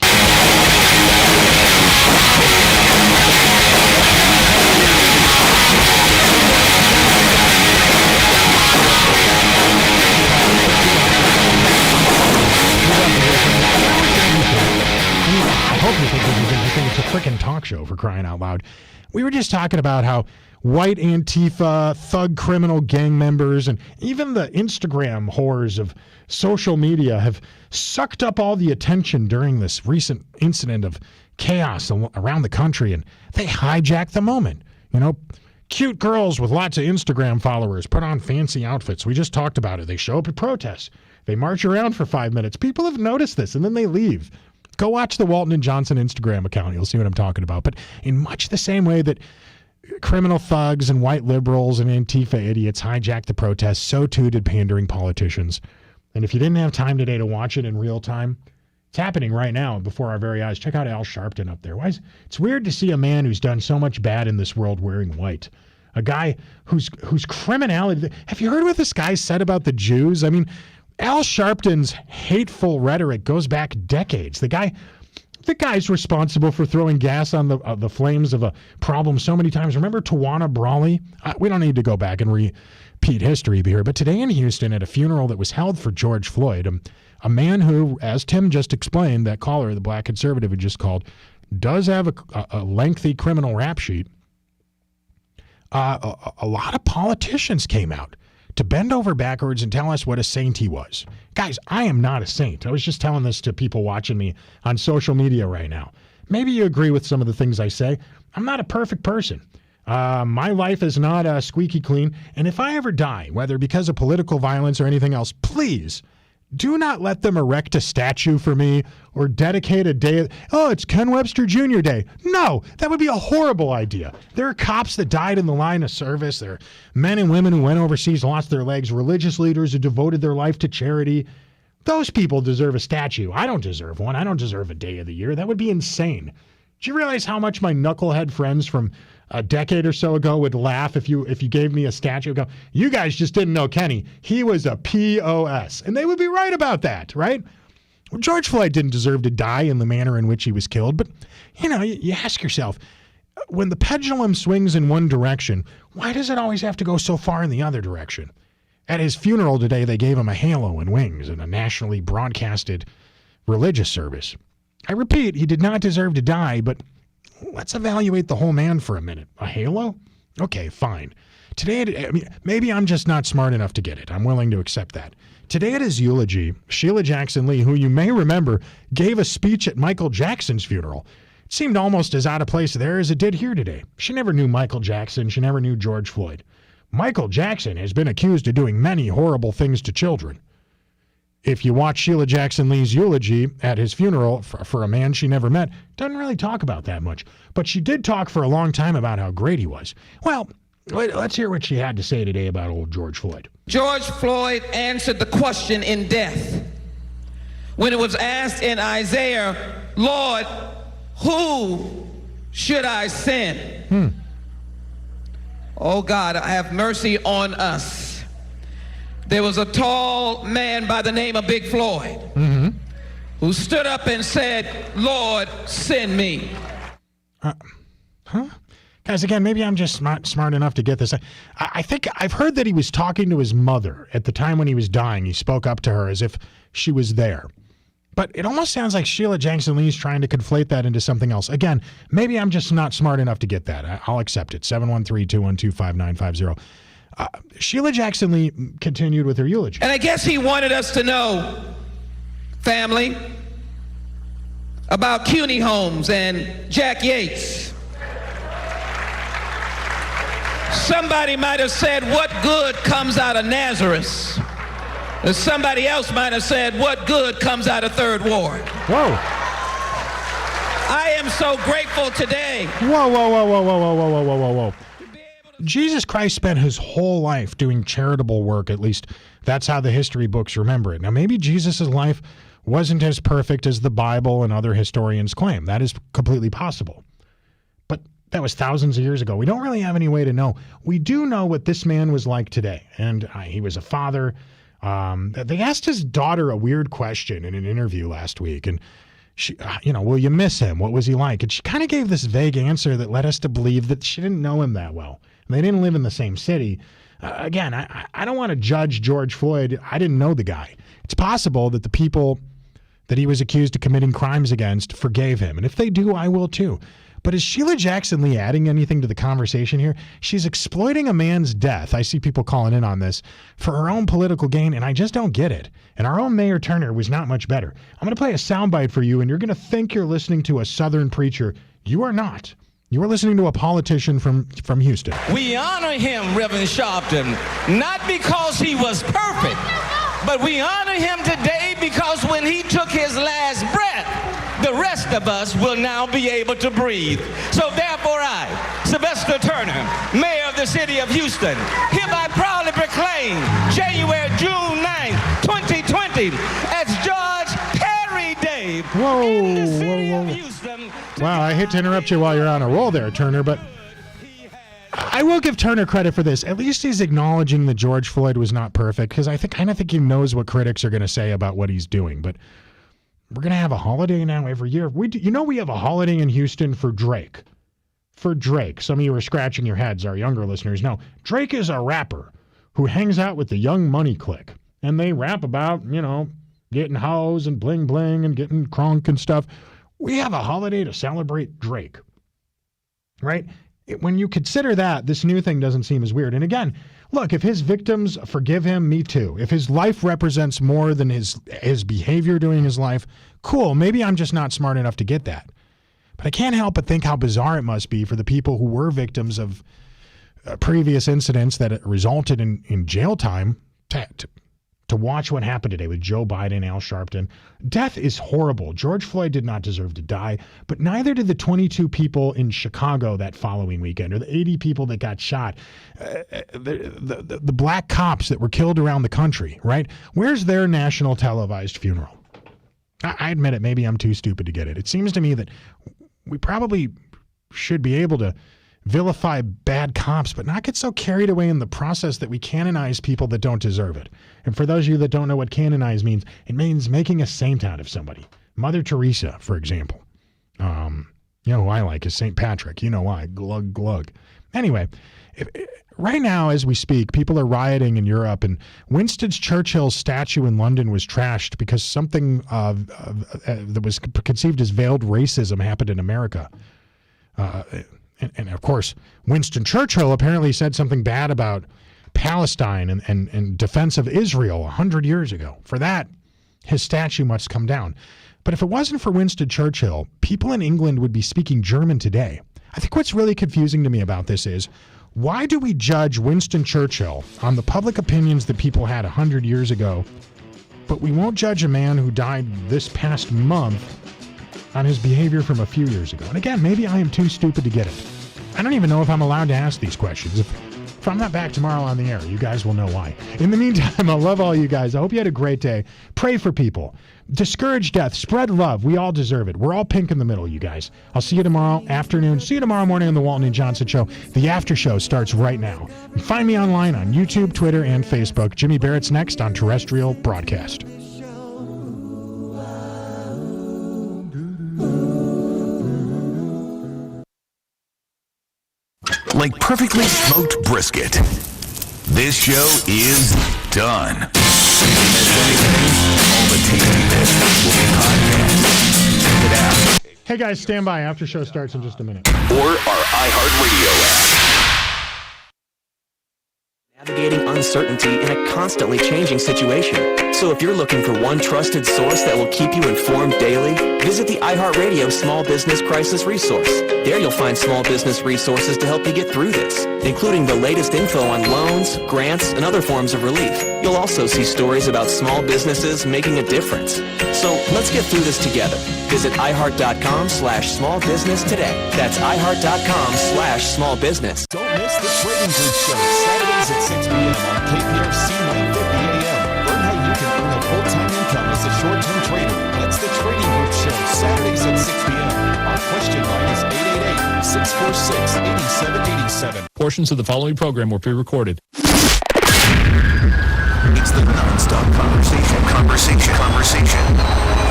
talk show, for crying out loud. We were just talking about how white Antifa, thug criminal gang members, and even the Instagram whores of social media have sucked up all the attention during this recent incident of chaos around the country, and they hijacked the moment. You know, cute girls with lots of Instagram followers put on fancy outfits. We just talked about it. They show up at protests. They march around for 5 minutes. People have noticed this, and then they leave. Go watch the Walton and Johnson Instagram account. You'll see what I'm talking about. But in much the same way that criminal thugs and white liberals and Antifa idiots hijacked the protests, so too did pandering politicians. And if you didn't have time today to watch it in real time, it's happening right now before our very eyes. Check out Al Sharpton up there. It's weird to see a man who's done so much bad in this world wearing white. A guy whose criminality. Have you heard what this guy said about the Jews? I mean, Al Sharpton's hateful rhetoric goes back decades. The guy's responsible for throwing gas on the flames of a problem so many times. Remember Tawana Brawley? We don't need to go back and repeat history here, but today in Houston at a funeral that was held for George Floyd, a man who, as Tim just explained, that caller, the black conservative who just called, does have a lengthy criminal rap sheet. A lot of politicians came out to bend over backwards and tell us what a saint he was. Guys, I am not a saint. I was just telling this to people watching me on social media right now. Maybe you agree with some of the things I say. I'm not a perfect person. My life is not squeaky clean. And if I ever die, whether because of political violence or anything else, please do not let them erect a statue for me or dedicate a day. Oh, it's Ken Webster Jr. Day. No, that would be a horrible idea. There are cops that died in the line of service. There are men and women who went overseas, lost their legs, religious leaders who devoted their life to charity. Those people deserve a statue. I don't deserve one. I don't deserve a day of the year. That would be insane. Do you realize how much my knucklehead friends from a decade or so ago would laugh if you gave me a statue? Go, you guys just didn't know Kenny. He was a POS. And they would be right about that, right? Well, George Floyd didn't deserve to die in the manner in which he was killed. But, you ask yourself, when the pendulum swings in one direction, why does it always have to go so far in the other direction? At his funeral today, they gave him a halo and wings in a nationally broadcasted religious service. I repeat, he did not deserve to die, but let's evaluate the whole man for a minute. A halo? Okay, fine. Today, maybe I'm just not smart enough to get it. I'm willing to accept that. Today at his eulogy, Sheila Jackson Lee, who you may remember, gave a speech at Michael Jackson's funeral. It seemed almost as out of place there as it did here today. She never knew Michael Jackson. She never knew George Floyd. Michael Jackson has been accused of doing many horrible things to children. If you watch Sheila Jackson Lee's eulogy at his funeral for a man she never met, doesn't really talk about that much. But she did talk for a long time about how great he was. Well, let's hear what she had to say today about old George Floyd. George Floyd answered the question in death. When it was asked in Isaiah, Lord, who should I send? Oh God, have mercy on us. There was a tall man by the name of Big Floyd who stood up and said, Lord, send me. Guys, again, maybe I'm just smart enough to get this. I think I've heard that he was talking to his mother at the time when he was dying. He spoke up to her as if she was there. But it almost sounds like Sheila Jackson Lee is trying to conflate that into something else. Again, maybe I'm just not smart enough to get that. I'll accept it. 713-212-5950. Sheila Jackson Lee continued with her eulogy. And I guess he wanted us to know, family, about CUNY Homes and Jack Yates. Somebody might have said, what good comes out of Nazareth? And somebody else might have said, what good comes out of Third Ward? Whoa. I am so grateful today. Whoa. Jesus Christ spent his whole life doing charitable work. At least that's how the history books remember it. Now, maybe Jesus' life wasn't as perfect as the Bible and other historians claim. That is completely possible. But that was thousands of years ago. We don't really have any way to know. We do know what this man was like today. And he was a father. They asked his daughter a weird question in an interview last week. And she, will you miss him? What was he like? And she kind of gave this vague answer that led us to believe that she didn't know him that well. They didn't live in the same city. Again, I don't want to judge George Floyd. I didn't know the guy. It's possible that the people that he was accused of committing crimes against forgave him. And if they do, I will too. But is Sheila Jackson Lee adding anything to the conversation here? She's exploiting a man's death. I see people calling in on this for her own political gain, and I just don't get it. And our own Mayor Turner was not much better. I'm going to play a soundbite for you, and you're going to think you're listening to a Southern preacher. You are not. You are listening to a politician from Houston. We honor him, Reverend Sharpton, not because he was perfect, but we honor him today because when he took his last breath, the rest of us will now be able to breathe. So therefore I, Sylvester Turner, Mayor of the City of Houston, hereby proudly proclaim June 9th, 2020 as George Perry Day. Whoa. Wow, I hate to interrupt you while you're on a roll there, Turner, but I will give Turner credit for this. At least he's acknowledging that George Floyd was not perfect, because I kind of think he knows what critics are going to say about what he's doing. But we're going to have a holiday now every year. We have a holiday in Houston for Drake. For Drake. Some of you are scratching your heads, our younger listeners. No, Drake is a rapper who hangs out with the Young Money clique. And they rap about, getting hoes and bling bling and getting crunk and stuff. We have a holiday to celebrate Drake, right? When you consider that, this new thing doesn't seem as weird. And again, look, if his victims forgive him, me too. If his life represents more than his behavior during his life, cool. Maybe I'm just not smart enough to get that. But I can't help but think how bizarre it must be for the people who were victims of previous incidents that resulted in jail time to watch what happened today with Joe Biden, Al Sharpton. Death is horrible. George Floyd did not deserve to die, but neither did the 22 people in Chicago that following weekend, or the 80 people that got shot, the black cops that were killed around the country, right? Where's their national televised funeral? I admit it, maybe I'm too stupid to get it. It seems to me that we probably should be able to vilify bad cops, but not get so carried away in the process that we canonize people that don't deserve it. And for those of you that don't know what canonize means, it means making a saint out of somebody. Mother Teresa, for example. Who I like is St. Patrick. You know why. Glug, glug. Anyway, right now as we speak, people are rioting in Europe, and Winston Churchill's statue in London was trashed because something that was conceived as veiled racism happened in America. And of course, Winston Churchill apparently said something bad about Palestine and defense of Israel 100 years ago. For that, his statue must come down. But if it wasn't for Winston Churchill, people in England would be speaking German today. I think what's really confusing to me about this is, why do we judge Winston Churchill on the public opinions that people had 100 years ago, but we won't judge a man who died this past month on his behavior from a few years ago? And again, maybe I am too stupid to get it. I don't even know if I'm allowed to ask these questions. If I'm not back tomorrow on the air, you guys will know why. In the meantime, I love all you guys. I hope you had a great day. Pray for people. Discourage death. Spread love. We all deserve it. We're all pink in the middle, you guys. I'll see you tomorrow afternoon. See you tomorrow morning on the Walton and Johnson Show. The after show starts right now. And find me online on YouTube, Twitter, and Facebook. Jimmy Barrett's next on terrestrial broadcast. Like perfectly smoked brisket. This show is done. All the tastiness will be podcast. Check it out. Hey guys, stand by. After show starts in just a minute. Or our iHeartRadio app. Navigating uncertainty in a constantly changing situation. So if you're looking for one trusted source that will keep you informed daily, visit the iHeartRadio Small Business Crisis Resource. There you'll find small business resources to help you get through this, including the latest info on loans, grants, and other forms of relief. You'll also see stories about small businesses making a difference. So let's get through this together. Visit iHeart.com/small business today. That's iHeart.com/small business. Don't miss the Trading Group Show, Saturdays at 6 p.m. on KPRC 950 AM. Learn how you can earn a full-time income as a short-term trader. That's the Trading Group Show, Saturdays at 6 p.m. Our question line is 888-646-8787. Portions of the following program were pre-recorded. It's the non-stop conversation.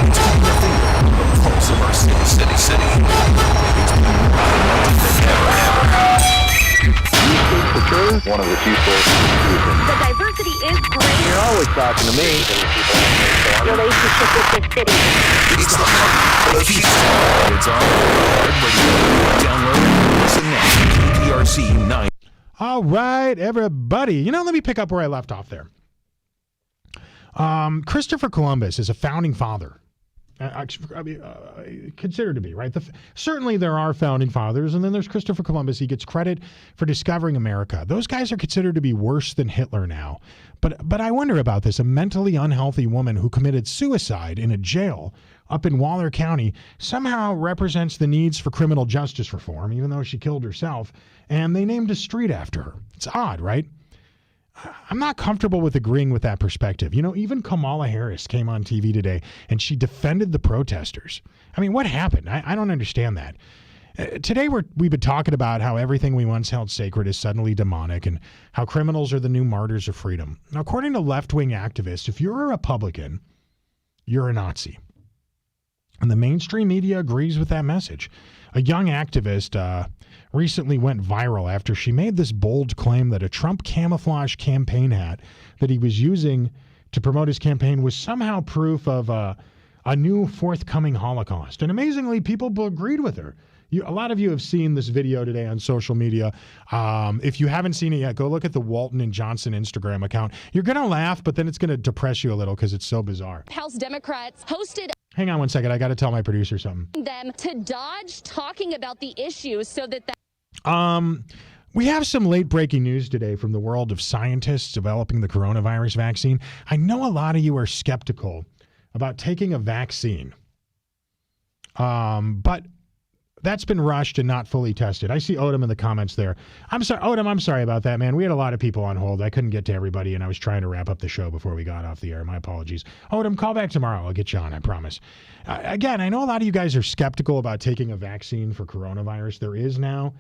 It's putting your finger on the pulse of our city. It's being more than ever. The truth, one of the few sources of truth. The diversity is great. They're always talking to me. Relationship with the city. It's the heart of Houston. It's on Heart Radio. Download and listen now. KPRC 9. All right, everybody. You know, let me pick up where I left off there. Christopher Columbus is a founding father. Considered to be, right? Certainly there are founding fathers, and then there's Christopher Columbus. He gets credit for discovering America. Those guys are considered to be worse than Hitler now. But I wonder about this. A mentally unhealthy woman who committed suicide in a jail up in Waller County somehow represents the needs for criminal justice reform, even though she killed herself, and they named a street after her. It's odd, right? I'm not comfortable with agreeing with that perspective. You know, even Kamala Harris came on TV today and she defended the protesters. I mean, what happened? I don't understand that. Today we've been talking about how everything we once held sacred is suddenly demonic and how criminals are the new martyrs of freedom. Now, according to left-wing activists, if you're a Republican, you're a Nazi. And the mainstream media agrees with that message. A young activist recently went viral after she made this bold claim that a Trump camouflage campaign hat that he was using to promote his campaign was somehow proof of a new forthcoming Holocaust. And amazingly, people agreed with her. A lot of you have seen this video today on social media. If you haven't seen it yet, go look at the Walton and Johnson Instagram account. You're going to laugh, but then it's going to depress you a little because it's so bizarre. House Democrats hosted. Hang on one second. I got to tell my producer something. Them to dodge talking about the issues so that. We have some late breaking news today from the world of scientists developing the coronavirus vaccine. I know a lot of you are skeptical about taking a vaccine, but that's been rushed and not fully tested. I see Odom in the comments there. I'm sorry, Odom, I'm sorry about that, man. We had a lot of people on hold. I couldn't get to everybody, and I was trying to wrap up the show before we got off the air. My apologies. Odom, call back tomorrow. I'll get you on, I promise. Again, I know a lot of you guys are skeptical about taking a vaccine for coronavirus. There is now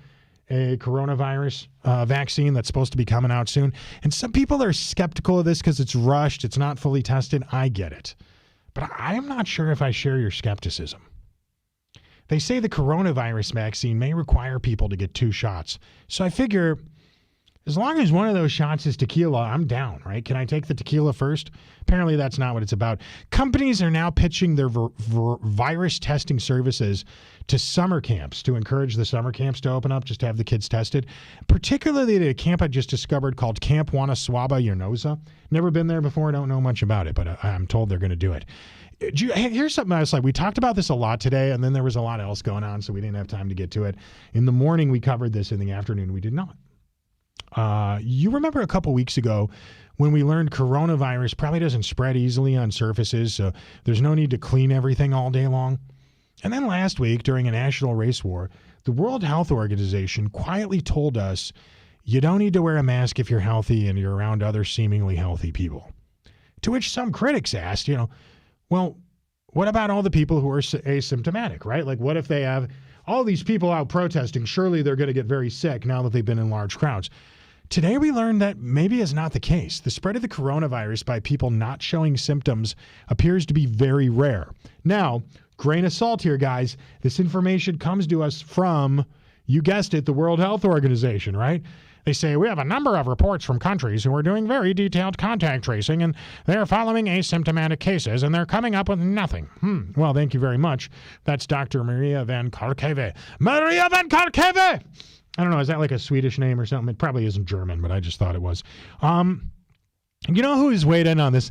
a coronavirus vaccine that's supposed to be coming out soon. And some people are skeptical of this because it's rushed. It's not fully tested. I get it. But I am not sure if I share your skepticism. They say the coronavirus vaccine may require people to get 2 shots. So I figure as long as one of those shots is tequila, I'm down, right? Can I take the tequila first? Apparently that's not what it's about. Companies are now pitching their virus testing services to summer camps to encourage the summer camps to open up, just to have the kids tested. Particularly at a camp I just discovered called Camp Wanaswaba Yernosa. Never been there before, don't know much about it, but I'm told they're going to do it. Here's something I was like, we talked about this a lot today, and then there was a lot else going on, so we didn't have time to get to it. In the morning, we covered this. In the afternoon, we did not. You remember a couple weeks ago when we learned coronavirus probably doesn't spread easily on surfaces, so there's no need to clean everything all day long. And then last week, during a national race war, the World Health Organization quietly told us you don't need to wear a mask if you're healthy and you're around other seemingly healthy people. To which some critics asked, well, what about all the people who are asymptomatic, right? Like, what if they have all these people out protesting? Surely they're going to get very sick now that they've been in large crowds. Today we learned that maybe is not the case. The spread of the coronavirus by people not showing symptoms appears to be very rare. Now, grain of salt here, guys. This information comes to us from, you guessed it, the World Health Organization, right? They say, we have a number of reports from countries who are doing very detailed contact tracing, and they're following asymptomatic cases, and they're coming up with nothing. Well, thank you very much. That's Dr. Maria van Karkeve. Maria van Karkeve! I don't know, is that like a Swedish name or something? It probably isn't German, but I just thought it was. You know who is weighed in on this?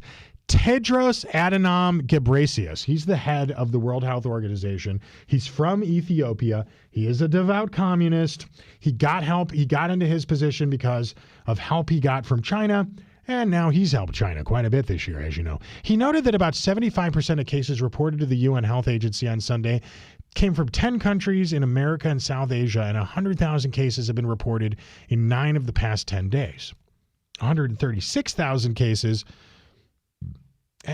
Tedros Adhanom Ghebreyesus. He's the head of the World Health Organization. He's from Ethiopia. He is a devout communist. He got help. He got into his position because of help he got from China, and now he's helped China quite a bit this year, as you know. He noted that about 75% of cases reported to the UN Health Agency on Sunday came from 10 countries in America and South Asia, and 100,000 cases have been reported in 9 of the past 10 days. 136,000 cases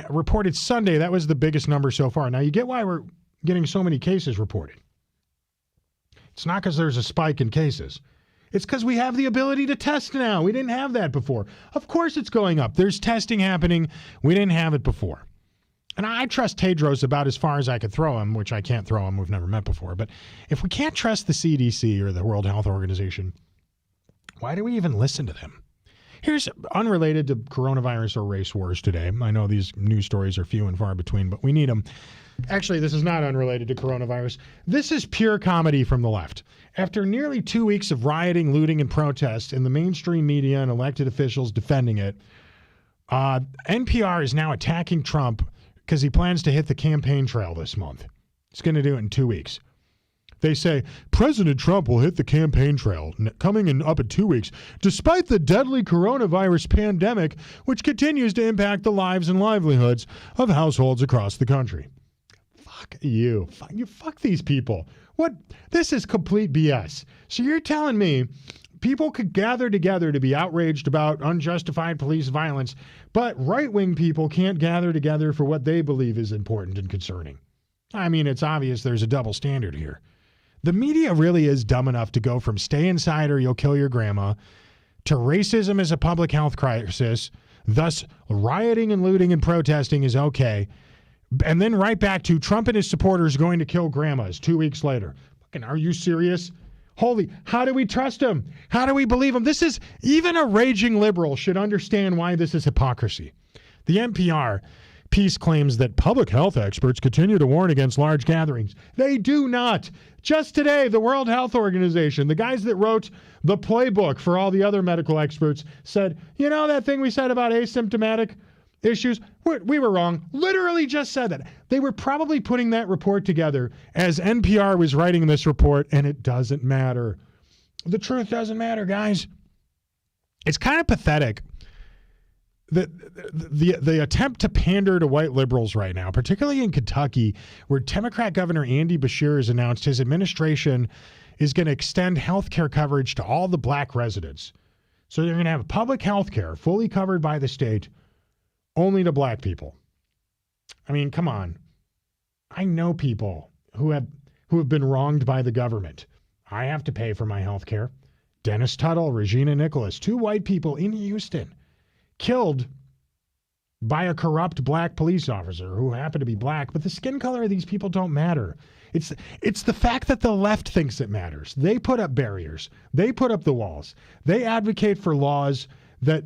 reported Sunday. That was the biggest number so far. Now, you get why we're getting so many cases reported. It's not because there's a spike in cases. It's because we have the ability to test now. We didn't have that before. Of course it's going up. There's testing happening. We didn't have it before. And I trust Tedros about as far as I could throw him, which I can't throw him. We've never met before. But if we can't trust the CDC or the World Health Organization, why do we even listen to them? Here's unrelated to coronavirus or race wars today. I know these news stories are few and far between, but we need them. Actually, this is not unrelated to coronavirus. This is pure comedy from the left. After nearly 2 weeks of rioting, looting, and protest, and the mainstream media and elected officials defending it, NPR is now attacking Trump because he plans to hit the campaign trail this month. He's going to do it in 2 weeks. They say President Trump will hit the campaign trail coming in up in 2 weeks, despite the deadly coronavirus pandemic, which continues to impact the lives and livelihoods of households across the country. Fuck you. Fuck these people. What? This is complete BS. So you're telling me people could gather together to be outraged about unjustified police violence, but right-wing people can't gather together for what they believe is important and concerning. I mean, it's obvious there's a double standard here. The media really is dumb enough to go from stay inside or you'll kill your grandma to racism is a public health crisis, thus rioting and looting and protesting is okay, and then right back to Trump and his supporters going to kill grandmas 2 weeks later. Fucking, are you serious? Holy, how do we trust him? How do we believe him? This is, even a raging liberal should understand why this is hypocrisy. The NPR piece claims that public health experts continue to warn against large gatherings. They do not. Just today, the World Health Organization, the guys that wrote the playbook for all the other medical experts, said, you know that thing we said about asymptomatic issues? We were wrong. Literally just said that. They were probably putting that report together as NPR was writing this report, and it doesn't matter. The truth doesn't matter, guys. It's kind of pathetic that the attempt to pander to white liberals right now, particularly in Kentucky, where Democrat Governor Andy Beshear has announced his administration is going to extend health care coverage to all the black residents. So they're going to have public health care fully covered by the state, only to black people. I mean, come on. I know people who have been wronged by the government. I have to pay for my health care. Dennis Tuttle, Regina Nicholas, 2 white people in Houston, killed by a corrupt black police officer who happened to be black, but the skin color of these people don't matter. It's the fact that the left thinks it matters. They put up barriers. They put up the walls. They advocate for laws that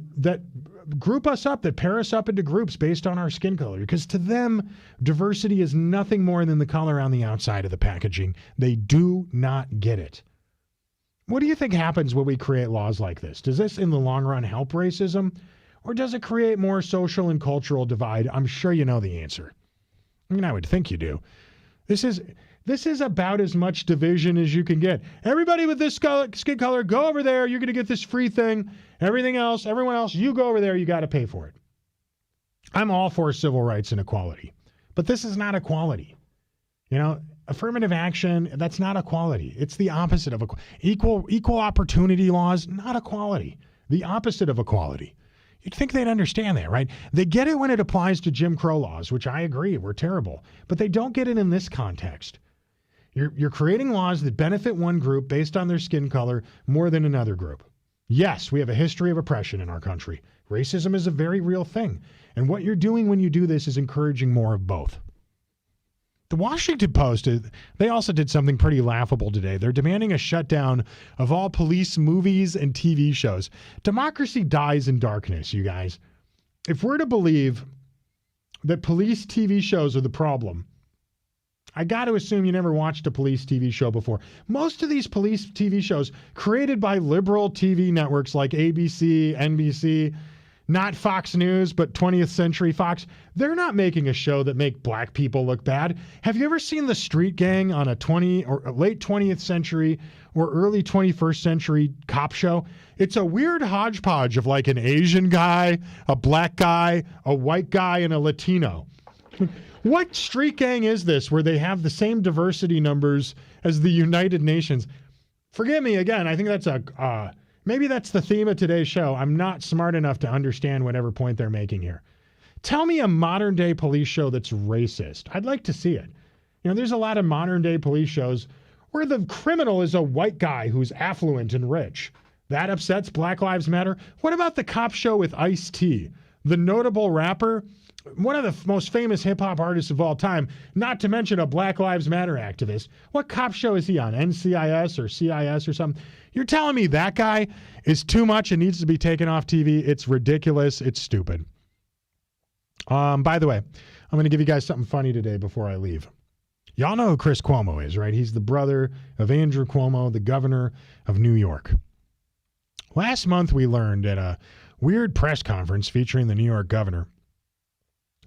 group us up, that pair us up into groups based on our skin color. Because to them, diversity is nothing more than the color on the outside of the packaging. They do not get it. What do you think happens when we create laws like this? Does this, in the long run, help racism? Or does it create more social and cultural divide? I'm sure you know the answer. I mean, I would think you do. This is about as much division as you can get. Everybody with this skin color, go over there. You're going to get this free thing. Everyone else, you go over there. You got to pay for it. I'm all for civil rights and equality. But this is not equality. You know, affirmative action, that's not equality. It's the opposite of equal opportunity laws, not equality. The opposite of equality. You'd think they'd understand that, right? They get it when it applies to Jim Crow laws, which I agree were terrible. But they don't get it in this context. You're creating laws that benefit one group based on their skin color more than another group. Yes, we have a history of oppression in our country. Racism is a very real thing. And what you're doing when you do this is encouraging more of both. The Washington Post, they also did something pretty laughable today. They're demanding a shutdown of all police movies and TV shows. Democracy dies in darkness, you guys. If we're to believe that police TV shows are the problem, I got to assume you never watched a police TV show before. Most of these police TV shows created by liberal TV networks like ABC, NBC, not Fox News, but 20th Century Fox, they're not making a show that make black people look bad. Have you ever seen The Street Gang on a late 20th century or early 21st century cop show? It's a weird hodgepodge of like an Asian guy, a black guy, a white guy, and a Latino. What street gang is this where they have the same diversity numbers as the United Nations? Forgive me again. I think that's maybe that's the theme of today's show. I'm not smart enough to understand whatever point they're making here. Tell me a modern day police show that's racist. I'd like to see it. You know, there's a lot of modern day police shows where the criminal is a white guy who's affluent and rich. That upsets Black Lives Matter. What about the cop show with Ice-T, the notable rapper? One of the most famous hip-hop artists of all time, not to mention a Black Lives Matter activist. What cop show is he on? NCIS or CIS or something? You're telling me that guy is too much and needs to be taken off TV? It's ridiculous. It's stupid. By the way, I'm going to give you guys something funny today before I leave. Y'all know who Chris Cuomo is, right? He's the brother of Andrew Cuomo, the governor of New York. Last month, we learned at a weird press conference featuring the New York governor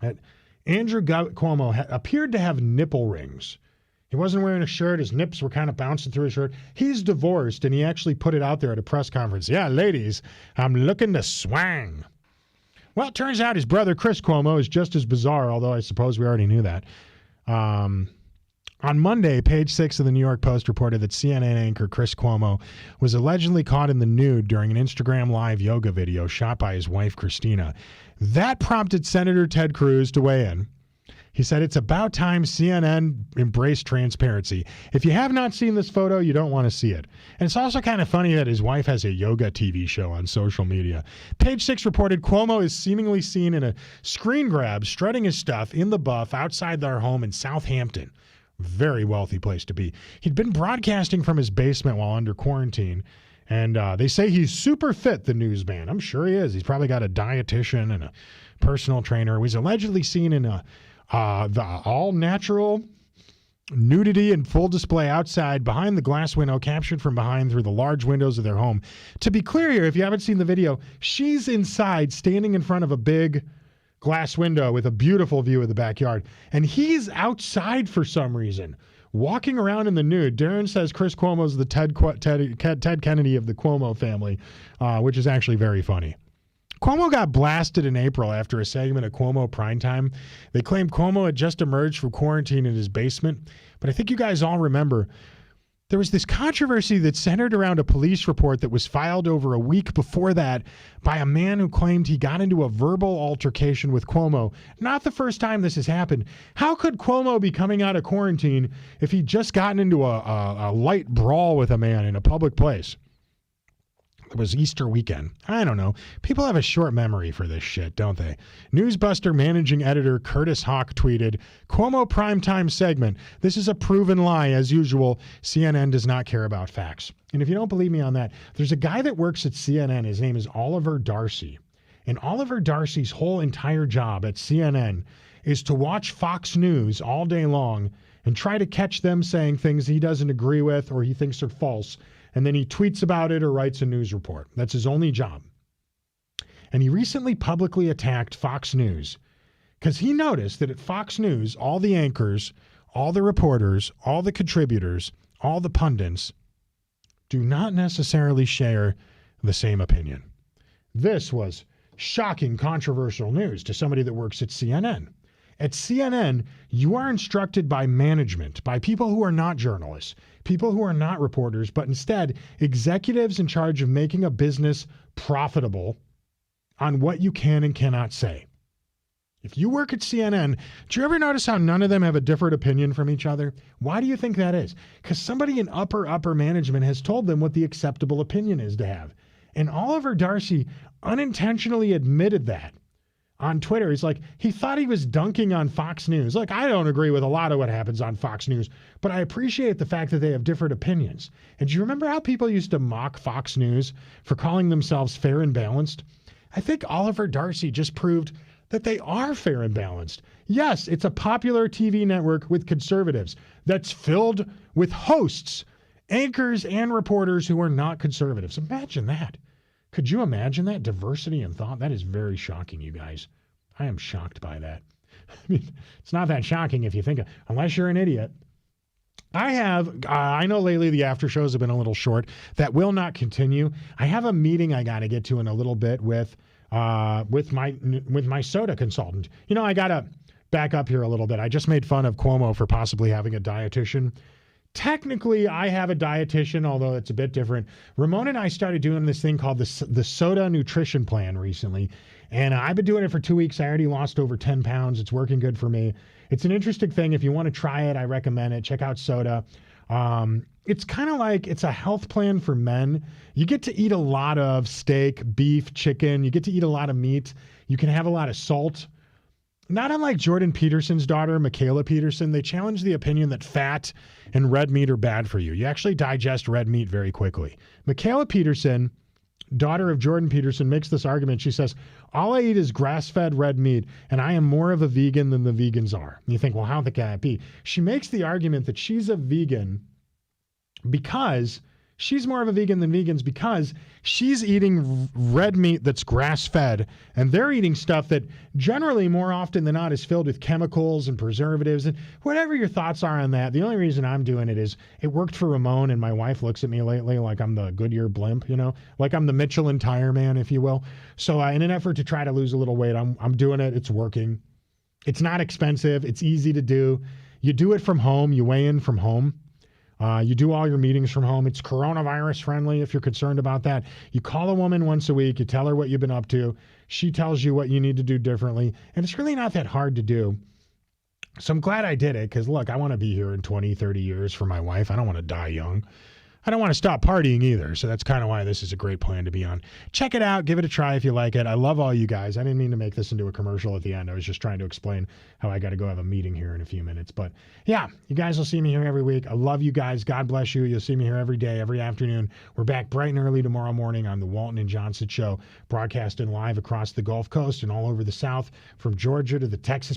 that Andrew Cuomo appeared to have nipple rings. He wasn't wearing a shirt. His nips were kind of bouncing through his shirt. He's divorced, and he actually put it out there at a press conference. Yeah, ladies, I'm looking to swang. Well, it turns out his brother, Chris Cuomo, is just as bizarre, although I suppose we already knew that. On Monday, page 6 of the New York Post reported that CNN anchor Chris Cuomo was allegedly caught in the nude during an Instagram Live yoga video shot by his wife, Christina. That prompted Senator Ted Cruz to weigh in. He said, it's about time CNN embraced transparency. If you have not seen this photo, you don't want to see it. And it's also kind of funny that his wife has a yoga TV show on social media. Page 6 reported Cuomo is seemingly seen in a screen grab, strutting his stuff in the buff outside their home in Southampton. Very wealthy place to be. He'd been broadcasting from his basement while under quarantine. And they say he's super fit, the newsman. I'm sure he is. He's probably got a dietitian and a personal trainer. He was allegedly seen in the all-natural nudity and full display outside behind the glass window, captured from behind through the large windows of their home. To be clear here, if you haven't seen the video, she's inside standing in front of a big glass window with a beautiful view of the backyard. And he's outside for some reason, walking around in the nude. Darren says Chris Cuomo's the Ted Kennedy of the Cuomo family, which is actually very funny. Cuomo got blasted in April after a segment of Cuomo Primetime. They claimed Cuomo had just emerged from quarantine in his basement. But I think you guys all remember there was this controversy that centered around a police report that was filed over a week before that by a man who claimed he got into a verbal altercation with Cuomo. Not the first time this has happened. How could Cuomo be coming out of quarantine if he'd just gotten into a light brawl with a man in a public place? It was Easter weekend. I don't know. People have a short memory for this shit, don't they? Newsbuster managing editor Curtis Hawk tweeted, Cuomo primetime segment. This is a proven lie. As usual, CNN does not care about facts. And if you don't believe me on that, there's a guy that works at CNN. His name is Oliver Darcy. And Oliver Darcy's whole entire job at CNN is to watch Fox News all day long and try to catch them saying things he doesn't agree with or he thinks are false. And then he tweets about it or writes a news report. That's his only job. And he recently publicly attacked Fox News because he noticed that at Fox News, all the anchors, all the reporters, all the contributors, all the pundits do not necessarily share the same opinion. This was shocking, controversial news to somebody that works at CNN. At CNN, you are instructed by management, by people who are not journalists, people who are not reporters, but instead executives in charge of making a business profitable on what you can and cannot say. If you work at CNN, do you ever notice how none of them have a different opinion from each other? Why do you think that is? Because somebody in upper management has told them what the acceptable opinion is to have. And Oliver Darcy unintentionally admitted that on Twitter. He's like, he thought he was dunking on Fox News. Like, I don't agree with a lot of what happens on Fox News, but I appreciate the fact that they have different opinions. And do you remember how people used to mock Fox News for calling themselves fair and balanced? I think Oliver Darcy just proved that they are fair and balanced. Yes, it's a popular TV network with conservatives that's filled with hosts, anchors, and reporters who are not conservatives. Imagine that. Could you imagine that? Diversity in thought? That is very shocking, you guys. I am shocked by that. I mean, it's not that shocking if you think, unless you're an idiot. I know lately the after shows have been a little short. That will not continue. I have a meeting I got to get to in a little bit with my soda consultant. You know, I got to back up here a little bit. I just made fun of Cuomo for possibly having a dietitian. Technically, I have a dietitian, although it's a bit different. Ramon and I started doing this thing called the Soda Nutrition Plan recently, and I've been doing it for 2 weeks. I already lost over 10 pounds. It's working good for me. It's an interesting thing. If you want to try it, I recommend it. Check out Soda. It's kind of like it's a health plan for men. You get to eat a lot of steak, beef, chicken. You get to eat a lot of meat. You can have a lot of salt. Not unlike Jordan Peterson's daughter, Michaela Peterson, they challenge the opinion that fat and red meat are bad for you. You actually digest red meat very quickly. Michaela Peterson, daughter of Jordan Peterson, makes this argument. She says, all I eat is grass-fed red meat, and I am more of a vegan than the vegans are. And you think, well, how can that be? She makes the argument that she's a vegan because she's more of a vegan than vegans because she's eating red meat that's grass-fed, and they're eating stuff that generally, more often than not, is filled with chemicals and preservatives. And whatever your thoughts are on that, the only reason I'm doing it is it worked for Ramon, and my wife looks at me lately like I'm the Goodyear blimp, you know, like I'm the Michelin tire man, if you will. So in an effort to try to lose a little weight, I'm doing it. It's working. It's not expensive. It's easy to do. You do it from home. You weigh in from home. You do all your meetings from home. It's coronavirus friendly if you're concerned about that. You call a woman once a week. You tell her what you've been up to. She tells you what you need to do differently. And it's really not that hard to do. So I'm glad I did it because, look, I want to be here in 20, 30 years for my wife. I don't want to die young. I don't want to stop partying either. So that's kind of why this is a great plan to be on. Check it out. Give it a try if you like it. I love all you guys. I didn't mean to make this into a commercial at the end. I was just trying to explain how I got to go have a meeting here in a few minutes. But yeah, you guys will see me here every week. I love you guys. God bless you. You'll see me here every day, every afternoon. We're back bright and early tomorrow morning on the Walton and Johnson Show, broadcasting live across the Gulf Coast and all over the South, from Georgia to the Texas